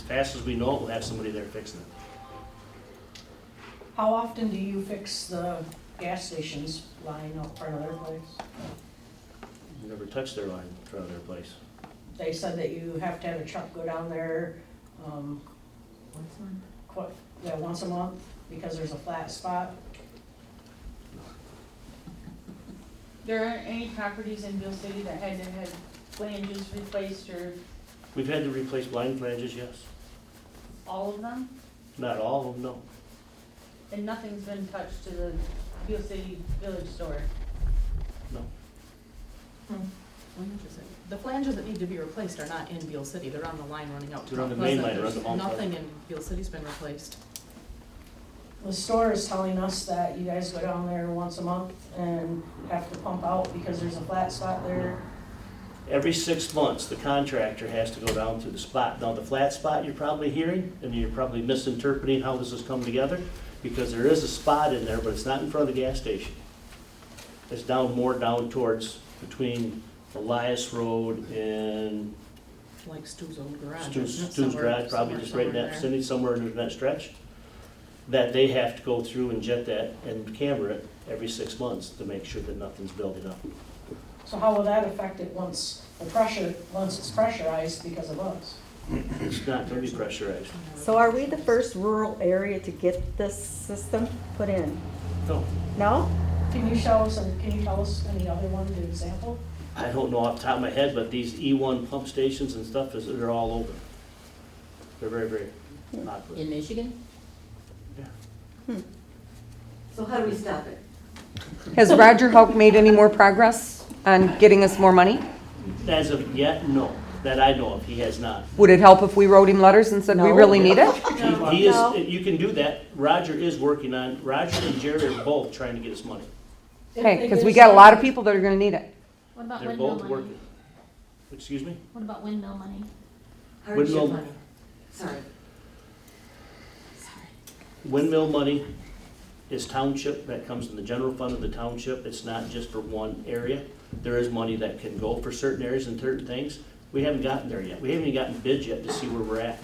fast as we know it, we'll have somebody there fixing it. How often do you fix the gas station's line up front of their place? Never touched their line in front of their place. They said that you have to have a truck go down there, once a month, because there's a flat spot. There aren't any properties in Bill City that had to have flanges replaced or We've had to replace line flanges, yes. all of them? Not all of them, no. And nothing's been touched to the Beal City Village store? No. The flanges that need to be replaced are not in Beal City, they're on the line running out to They're on Mount the main Pleasant. line, There's around the Mount nothing Pleasant. in Beal City's been replaced. The store is telling us that you guys go down there once a month and have to pump out because there's a flat spot there. Every 6 months, the contractor has to go down to the spot. Now, the flat spot you're probably hearing, and you're probably misinterpreting how this has come together, because there is a spot in there, but it's not in front of the gas station. It's more down towards, between Elias Road and Like Stu's old garage. Stu's somewhere- garage, probably somewhere- just right in somewhere that there. vicinity, somewhere in that stretch, that they have to go through and jet that and camera it every 6 months to make sure that nothing's building up. So how will that affect it once it's pressurized because of us? It's not gonna be pressurized. So are we the first rural area to get this system put in? No, No? Can you tell us any other one to example? I don't know off the top of my head, but these E1 pump stations and stuff, they're all over. They're very, very popular. In Michigan? So how do we stop it? Has Roger Hauk made any more progress on getting us more money? As of yet, no, that I know of, he has not. Would it help if we wrote him letters and said we No. really need it? He is, you can do that, Roger and Jerry are both trying to get us money. Okay, because we got a lot of people that are gonna need it. What about They're windmill both money? working. Excuse me? What about windmill money? Hardship Windmill- money. Sorry. Windmill money is township, that comes in the general fund of the township, it's not just for one area. There is money that can go for certain areas and certain things. We haven't gotten there yet, we haven't even gotten bids yet to see where we're at.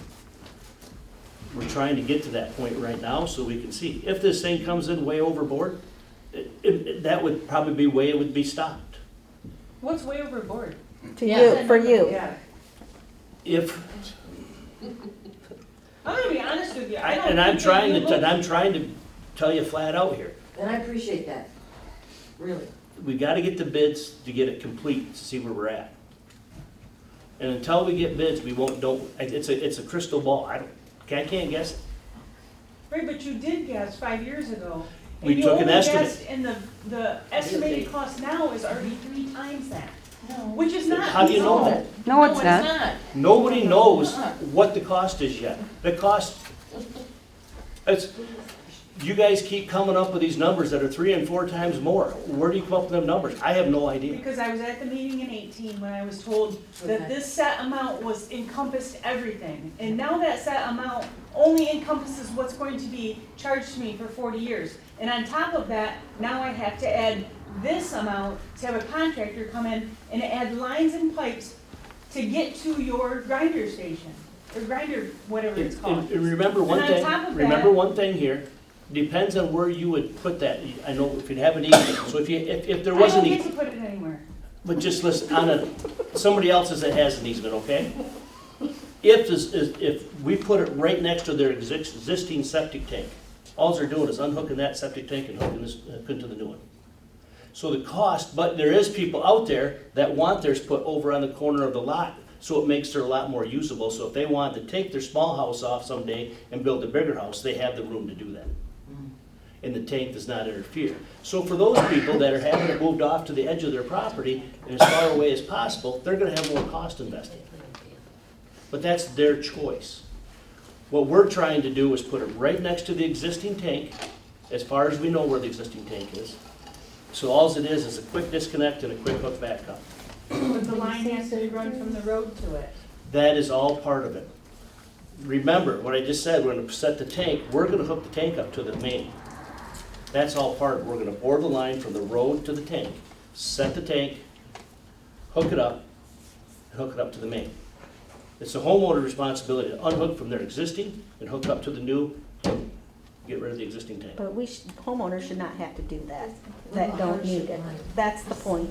We're trying to get to that point right now so we can see. If this thing comes in way overboard, that would probably be way it would be stopped. What's way overboard? To Yeah. you, for you. Yeah. If, I'm gonna be honest with you, I'm trying to tell you flat out here, And I appreciate that, really. we gotta get the bids to get it complete, to see where we're at. And until we get bids, we it's a crystal ball, I can't guess it. Right, but you did guess 5 years ago. We And took an you only estimate. guessed, and the estimated cost now is already 3 times that, which is not. How do you know that? No, it's not. Nobody knows what the cost is yet. The cost, you guys keep coming up with these numbers that are 3 and 4 times more. Where do you come up with them numbers? I have no idea. Because I was at the meeting in 18 when I was told that this set amount was encompassed everything. And now that set amount only encompasses what's going to be charged to me for 40 years. And on top of that, now I have to add this amount to have a contractor come in and add lines and pipes to get to your grinder station, or grinder, whatever it's called. And remember one And on thing, top of remember that- one thing here, depends on where you would put that. I know if you'd have an easement, so if there was I an don't get easement, to put it anywhere. but just listen, somebody else's that has an easement, okay? If we put it right next to their existing septic tank, all they're doing is unhooking that septic tank and hooking to the new one. So the cost, but there is people out there that want theirs put over on the corner of the lot, so it makes their lot more usable. So if they want to take their small house off someday and build a bigger house, they have the room to do that. And the tank does not interfere. So for those people that are having it moved off to the edge of their property and as far away as possible, they're gonna have more cost invested. But that's their choice. What we're trying to do is put it right next to the existing tank, as far as we know where the existing tank is, So alls it is a quick disconnect and a quick hook back up. But the line has to be run from the road to it. That is all part of it. Remember, what I just said, we're gonna set the tank, we're gonna hook the tank up to the main. That's all part of it. We're gonna bore the line from the road to the tank, set the tank, hook it up, and hook it up to the main. It's the homeowner's responsibility to unhook from their existing and hook up to the new, and get rid of the existing tank. But homeowners should not have to do that don't need it. That's the point.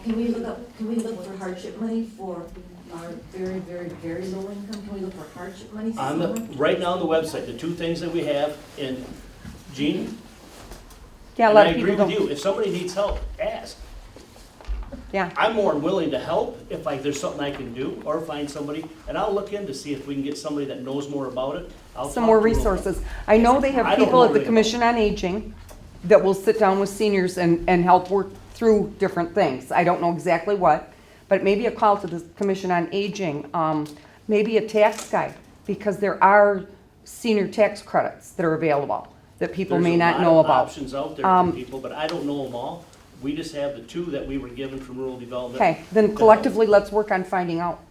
Can we look for hardship money for our very, very, very low income? Can we look for hardship money? Right now on the website, the two things that we have, and Jean, Yeah, a and lot I of agree people with don't. you, if somebody needs help, ask. Yeah. I'm more than willing to help if there's something I can do, or find somebody, and I'll look in to see if we can get somebody that knows more about it. I'll Some talk more to them. resources. I know they I have don't people know at the anything Commission on Aging that will sit down with seniors and help work through different things. I don't know exactly what, but maybe a call to the Commission on Aging, maybe a tax guide, because there are senior tax credits that are available that people may not know There's a lot of about. options out there for people, but I don't know them all. We just have the two that we were given from rural development. Okay, then collectively, let's work on finding out.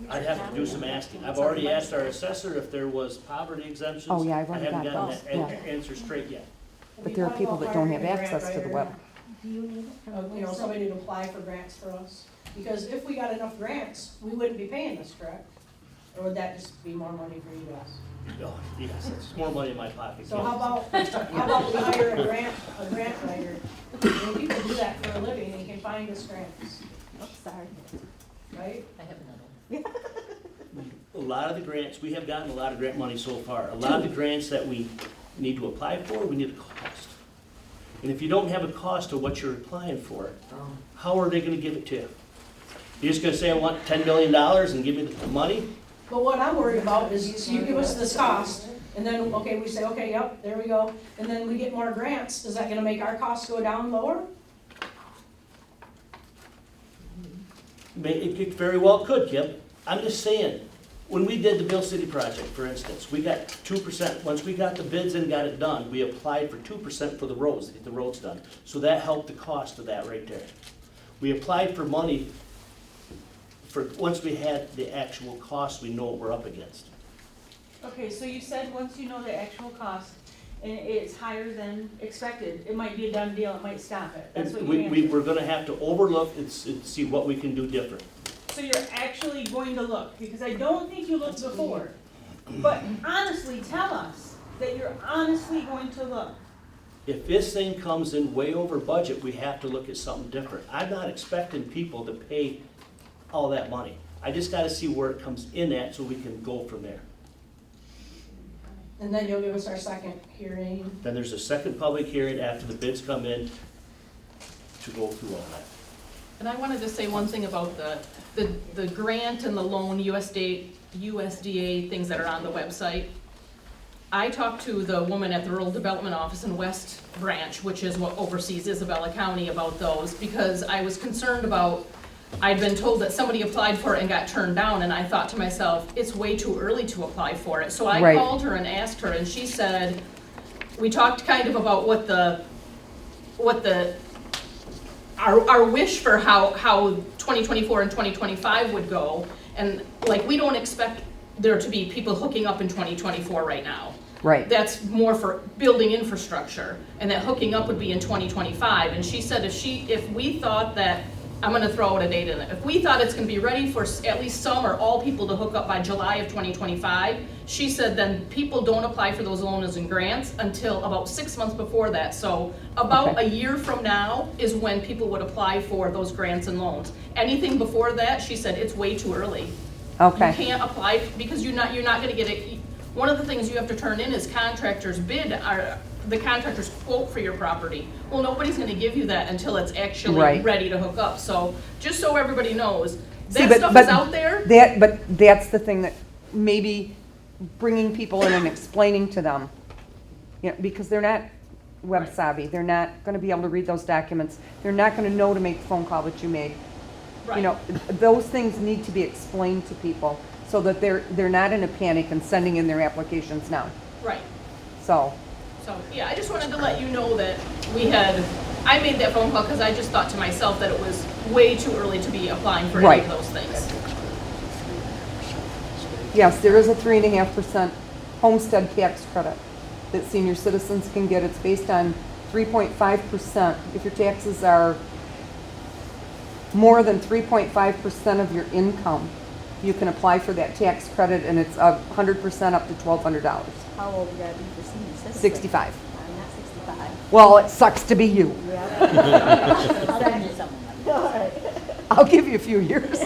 I'd have to do some asking. I've already asked our assessor if there was poverty exemptions. Oh, yeah, I've I already haven't got gotten those, that yeah. answer straight yet. But there are people that don't have access to the web. You know, somebody to apply for grants for us, because if we got enough grants, we wouldn't be paying this, correct? Or would that just be more money for you guys? Oh, yes, it's more money in my pocket. So yes. how about we hire a grant writer? I mean, people do that for a living, and can find us grants, Sorry. right? I have another one. A lot of the grants, we have gotten a lot of grant money so far. A lot of the grants that we need to apply for, we need a cost. And if you don't have a cost of what you're applying for, how are they gonna give it to you? You're just gonna say, I want $10 million and give me the money? But what I'm worried about is, so you give us this cost, and then, okay, we say, okay, yep, there we go, and then we get more grants, is that gonna make our costs go down lower? It very well could, Kim. I'm just saying, when we did the Bill City project, for instance, we got 2%. Once we got the bids and got it done, we applied for 2% for the roads, to get the roads done. So that helped the cost of that right there. We applied for money for, once we had the actual cost, we know what we're up against. Okay, so you said once you know the actual cost, and it's higher than expected, it might be a done deal, it might stop it. That's what you answered. We're gonna have to overlook and see what we can do different. So you're actually going to look, because I don't think you looked before. But honestly, tell us that you're honestly going to look. If this thing comes in way over budget, we have to look at something different. I'm not expecting people to pay all that money. I just gotta see where it comes in at so we can go from there. And then you'll give us our second hearing. Then there's a second public hearing after the bids come in to go through all that. And I wanted to say one thing about the grant and the loan USDA things that are on the website. I talked to the woman at the Rural Development Office in West Branch, which is what oversees Isabella County, about those, because I was concerned about, I'd been told that somebody applied for it and got turned down, and I thought to myself, it's way too early to apply for it. So I Right. called her and asked her, and she said, we talked kind of about our wish for how 2024 and 2025 would go, and like, we don't expect there to be people hooking up in 2024 right now. Right. That's more for building infrastructure, and that hooking up would be in 2025. And she said if we thought that, I'm gonna throw out a date in it, if we thought it's gonna be ready for at least some or all people to hook up by July of 2025, she said then people don't apply for those loans and grants until about 6 months before that. So about Okay. a year from now is when people would apply for those grants and loans. Anything before that, she said, it's way too early. Okay. You can't apply because you're not gonna get it. One of the things you have to turn in is contractor's bid, or the contractor's quote for your property. Well, nobody's gonna give you that until it's actually Right. ready to hook up. So just so everybody knows, See, that stuff is out there. But that's the thing, that maybe bringing people in and explaining to them, you know, because they're not web savvy, they're not gonna be able to read those documents, they're not gonna know to make the phone call that you made. You Right. know, those things need to be explained to people so that they're not in a panic and sending in their applications now. Right. So, So, yeah, I just wanted to let you know that we had I made that phone call because I just thought to myself that it was way too early to be applying for any Right. of those things. Yes, there is a 3.5% homestead tax credit that senior citizens can get. It's based on 3.5%. If your taxes are more than 3.5% of your income, you can apply for that tax credit, and it's 100% up to $1,200. How old would that be for senior citizens? 65. I'm not 65. Well, it sucks to be you. I'll send you something like that. All right. I'll give you a few years.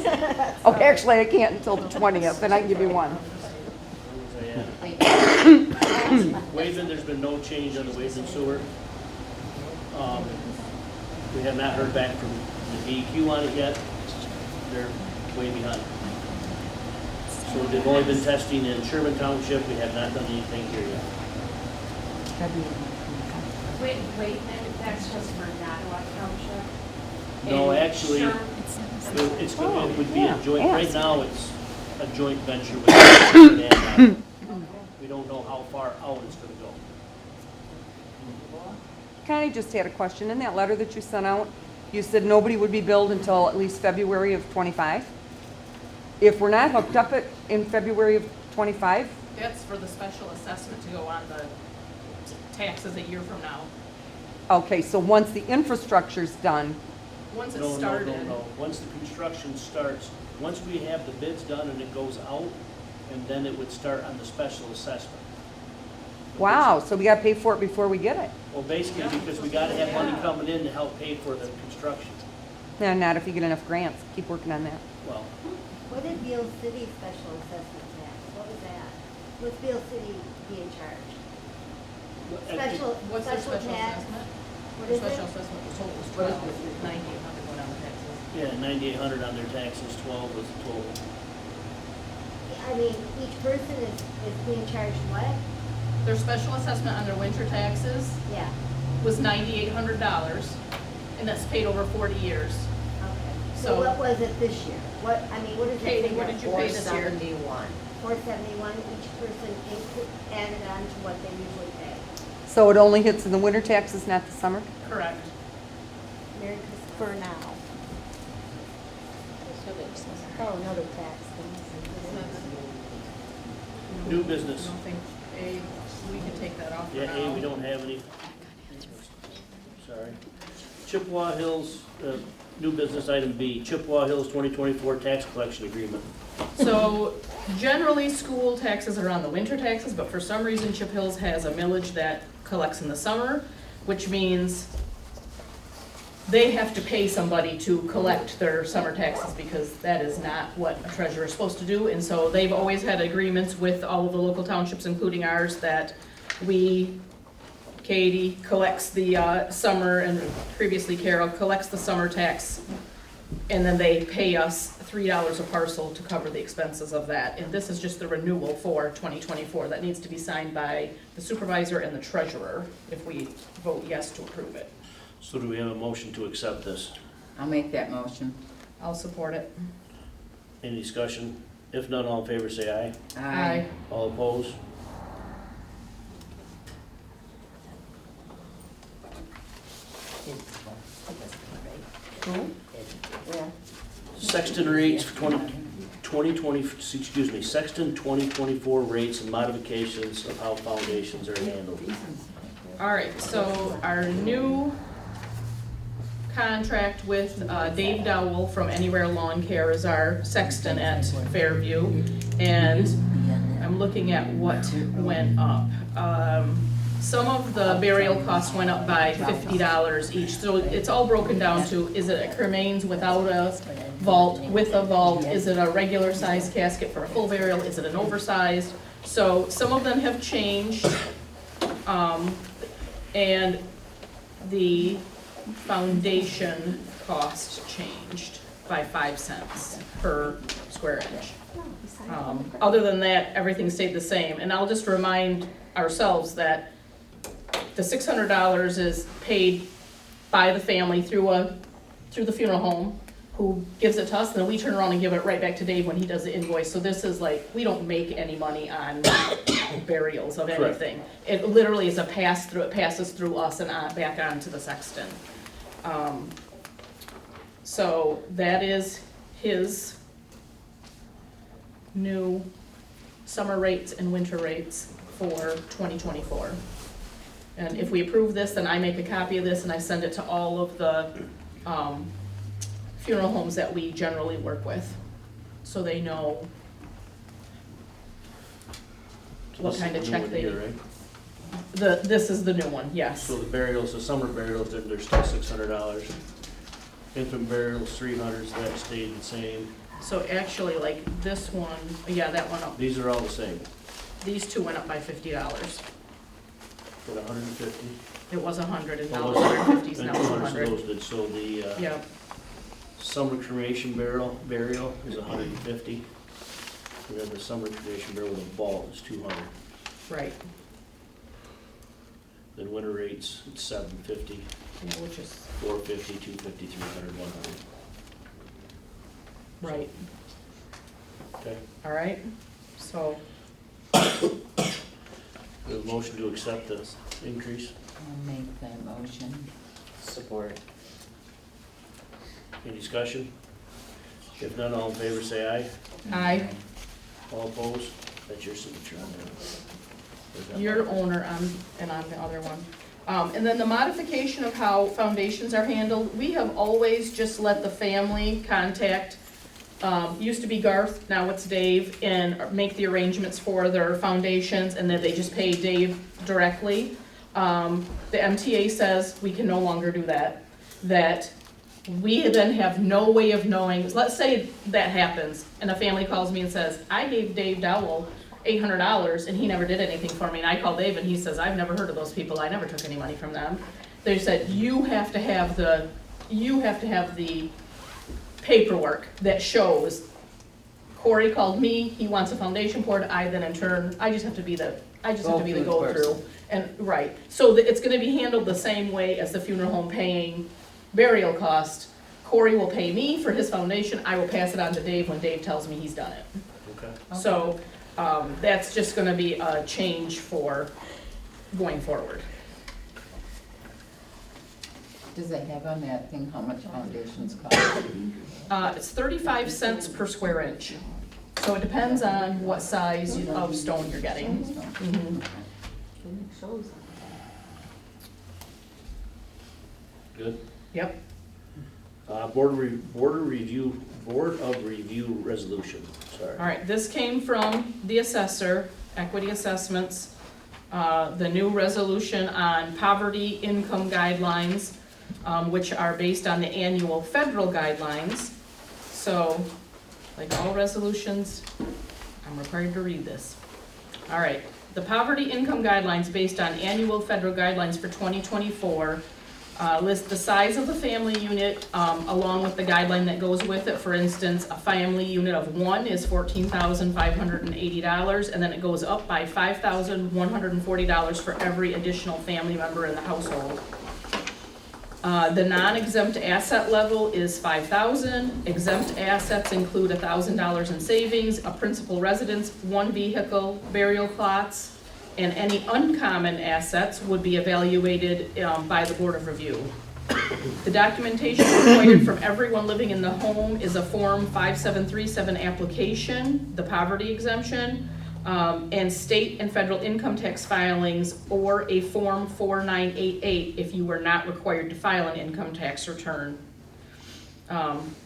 Oh, actually, I can't until the 20th, and I can give you one. Waveman, there's been no change on the Waveman sewer. We have not heard back from the DEQ on it yet. They're way behind. So they've only been testing in Sherman Township. We have not done anything here yet. Wait, that's just for Nottawa Township? No, And actually, Sher- it would be a joint, yeah. right now, it's a joint venture with Sherman and Nottawa. We don't know how far out it's gonna go. Connie just had a question. In that letter that you sent out, you said nobody would be billed until at least February of '25. If we're not hooked up in February of '25, That's for the special assessment to go on the taxes a year from now. okay, so once the infrastructure's done, Once No, it's started. No. Once the construction starts, once we have the bids done and it goes out, and then it would start on the special assessment. wow, so we gotta pay for it before we get it. Well, basically, because we gotta have money coming in to help pay for the construction. No, not if you get enough grants. Keep working on that. Well, What did Beal City special assessment tax? What was that? What's Beal City being charged? Special, What's the special special tax? assessment? What The is special it? assessment was total was 9,800 went on the taxes. yeah, 9,800 on their taxes, 12 was the total. I mean, each person is being charged what? Their special assessment on their winter taxes Yeah, was $9,800, and that's paid over 40 years. okay. So- So what was it this year? What, I mean, what is it? Katie, what did you pay this year? 471. 471, each person added on to what they usually pay. So it only hits in the winter taxes, not the summer? Correct. Merry Christmas. For now. Oh, another tax. New business. I don't think, we can take that off for Yeah, now. A, we don't have any. Sorry. Chippewa Hills, new business item B, Chippewa Hills 2024 tax collection agreement. So generally, school taxes are on the winter taxes, but for some reason Chip Hills has a millage that collects in the summer, which means they have to pay somebody to collect their summer taxes because that is not what a treasurer is supposed to do. And so they've always had agreements with all of the local townships, including ours, that Katie collects the summer, and previously Carol collects the summer tax, and then they pay us $3 a parcel to cover the expenses of that. And this is just the renewal for 2024. That needs to be signed by the supervisor and the treasurer if we vote yes to approve it. So do we have a motion to accept this? I'll make that motion. I'll support it. Any discussion? If none, all in favor say aye. Aye. All opposed? Yeah. Sexton rates for 2020, Sexton 2024 rates and modifications of how foundations are handled. All right, so our new contract with Dave Dowell from Anywhere Lawn Care is our sexton at Fairview. And I'm looking at what went up. Some of the burial costs went up by $50 each. So it's all broken down to, is it a cremains without a vault, with a vault? Is it a regular size casket for a full burial? Is it an oversized? So some of them have changed. And the foundation cost changed by 5 cents per square inch. Other than that, everything stayed the same. And I'll just remind ourselves that the $600 is paid by the family through the funeral home, who gives it to us, and then we turn around and give it right back to Dave when he does the invoice. So this is like, we don't make any money on burials of anything. It literally is a pass-through, it passes through us and back on to the sexton. So that is his new summer rates and winter rates for 2024. And if we approve this, then I make a copy of this and I send it to all of the funeral homes that we generally work with, so they know what kind of check they. This is the new one, yes. So the burials, the summer burials, they're still $600. Infant burials, $300, so that stayed the same. So actually, like this one, yeah, that went up. These are all the same, These two went up by $50. for $150. It was 100 and now Oh, it's 150, and now it's 200, so 100. those did, so the, Yeah, summer cremation burial is $150. And then the summer cremation burial with a vault is $200. right, Then winter rates, it's $750, yeah, which is, $450, $250, $300, $100. right, Okay, all right, so, we have a motion to accept the increase. I'll make that motion. Support. Any discussion? If none, all in favor say aye. aye, All opposed? That's your signature on there. There's that your one. owner and on the other one. And then the modification of how foundations are handled, we have always just let the family contact, used to be Garth, now it's Dave, and make the arrangements for their foundations, and then they just pay Dave directly. The MTA says we can no longer do that, that we then have no way of knowing, let's say that happens, and a family calls me and says, I gave Dave Dowell $800 and he never did anything for me, and I call Dave and he says, I've never heard of those people, I never took any money from them. They said, you have to have the paperwork that shows, Corey called me, he wants a foundation poured, I then in turn, I just have to be the go-through. And, right, so it's gonna be handled the same way as the funeral home paying burial cost. Corey will pay me for his foundation, I will pass it on to Dave when Dave tells me he's done it. Okay. So, that's just gonna be a change for going forward. Does that have on that thing how much foundations cost? It's 35 cents per square inch. So it depends on what size of stone you're getting. Mhm. Good? Yep. Board of Review resolution, sorry. All right, this came from the assessor, equity assessments, the new resolution on poverty income guidelines, which are based on the annual federal guidelines. So, like all resolutions, I'm required to read this. All right, the poverty income guidelines based on annual federal guidelines for 2024 list the size of the family unit along with the guideline that goes with it. For instance, a family unit of one is $14,580, and then it goes up by $5,140 for every additional family member in the household. The non-exempt asset level is $5,000. Exempt assets include $1,000 in savings, a principal residence, one vehicle, burial plots, and any uncommon assets would be evaluated by the Board of Review. The documentation required from everyone living in the home is a Form 5737 application, the poverty exemption, and state and federal income tax filings, or a Form 4988 if you were not required to file an income tax return.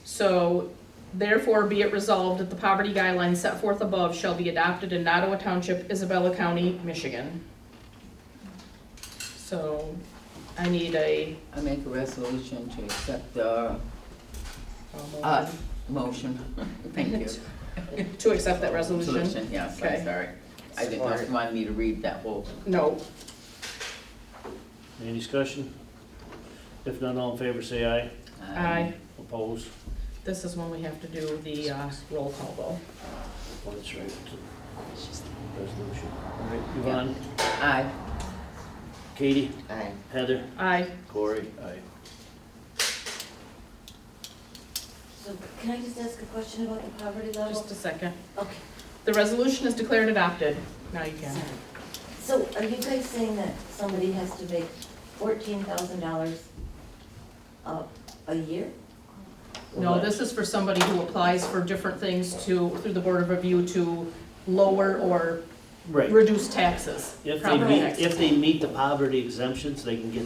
So therefore be it resolved that the poverty guidelines set forth above shall be adopted in Nottawa Township, Isabella County, Michigan. So I need I make a resolution to accept the motion. Thank you. to accept that resolution. Resolution, yes, I'm Okay. sorry. I didn't know if you wanted me to read that whole. No. Any discussion? If none, all in favor say aye. Aye. Opposed? This is when we have to do the roll call though. Oh, that's right. Resolution. All right, Yvonne? Aye. Katie? Aye. Heather? Aye. Corey? Aye. So can I just ask a question about the poverty level? Just a second. Okay. The resolution is declared adopted. Now you can. So are you guys saying that somebody has to make $14,000 a year? No, this is for somebody who applies for different things through the Board of Review to lower or Right. reduce taxes. If they property meet, taxes. if they meet the poverty exemptions, they can get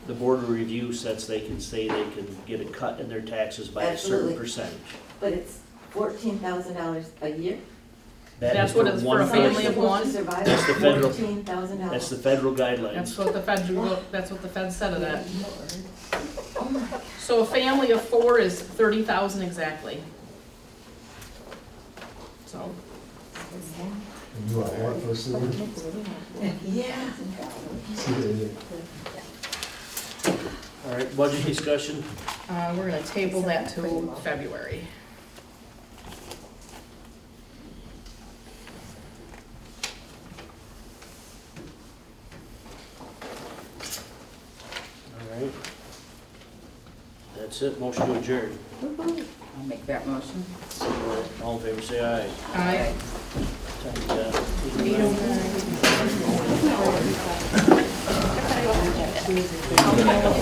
the Board of Review sets, they can say they can get a cut in their taxes by a certain Absolutely. percentage. But it's $14,000 a year? That That's is what it's for one a family person. of one? Supposed to survive That's the federal- $14,000. That's the federal guidelines. That's what the Fed said of that. So a family of 4 is 30,000 exactly. So, You are what for sewer? Yeah. All right, budget discussion. we're gonna table that to February. All right. That's it, motion to adjourn. I'll make that motion. All in favor, say aye. Aye. Time,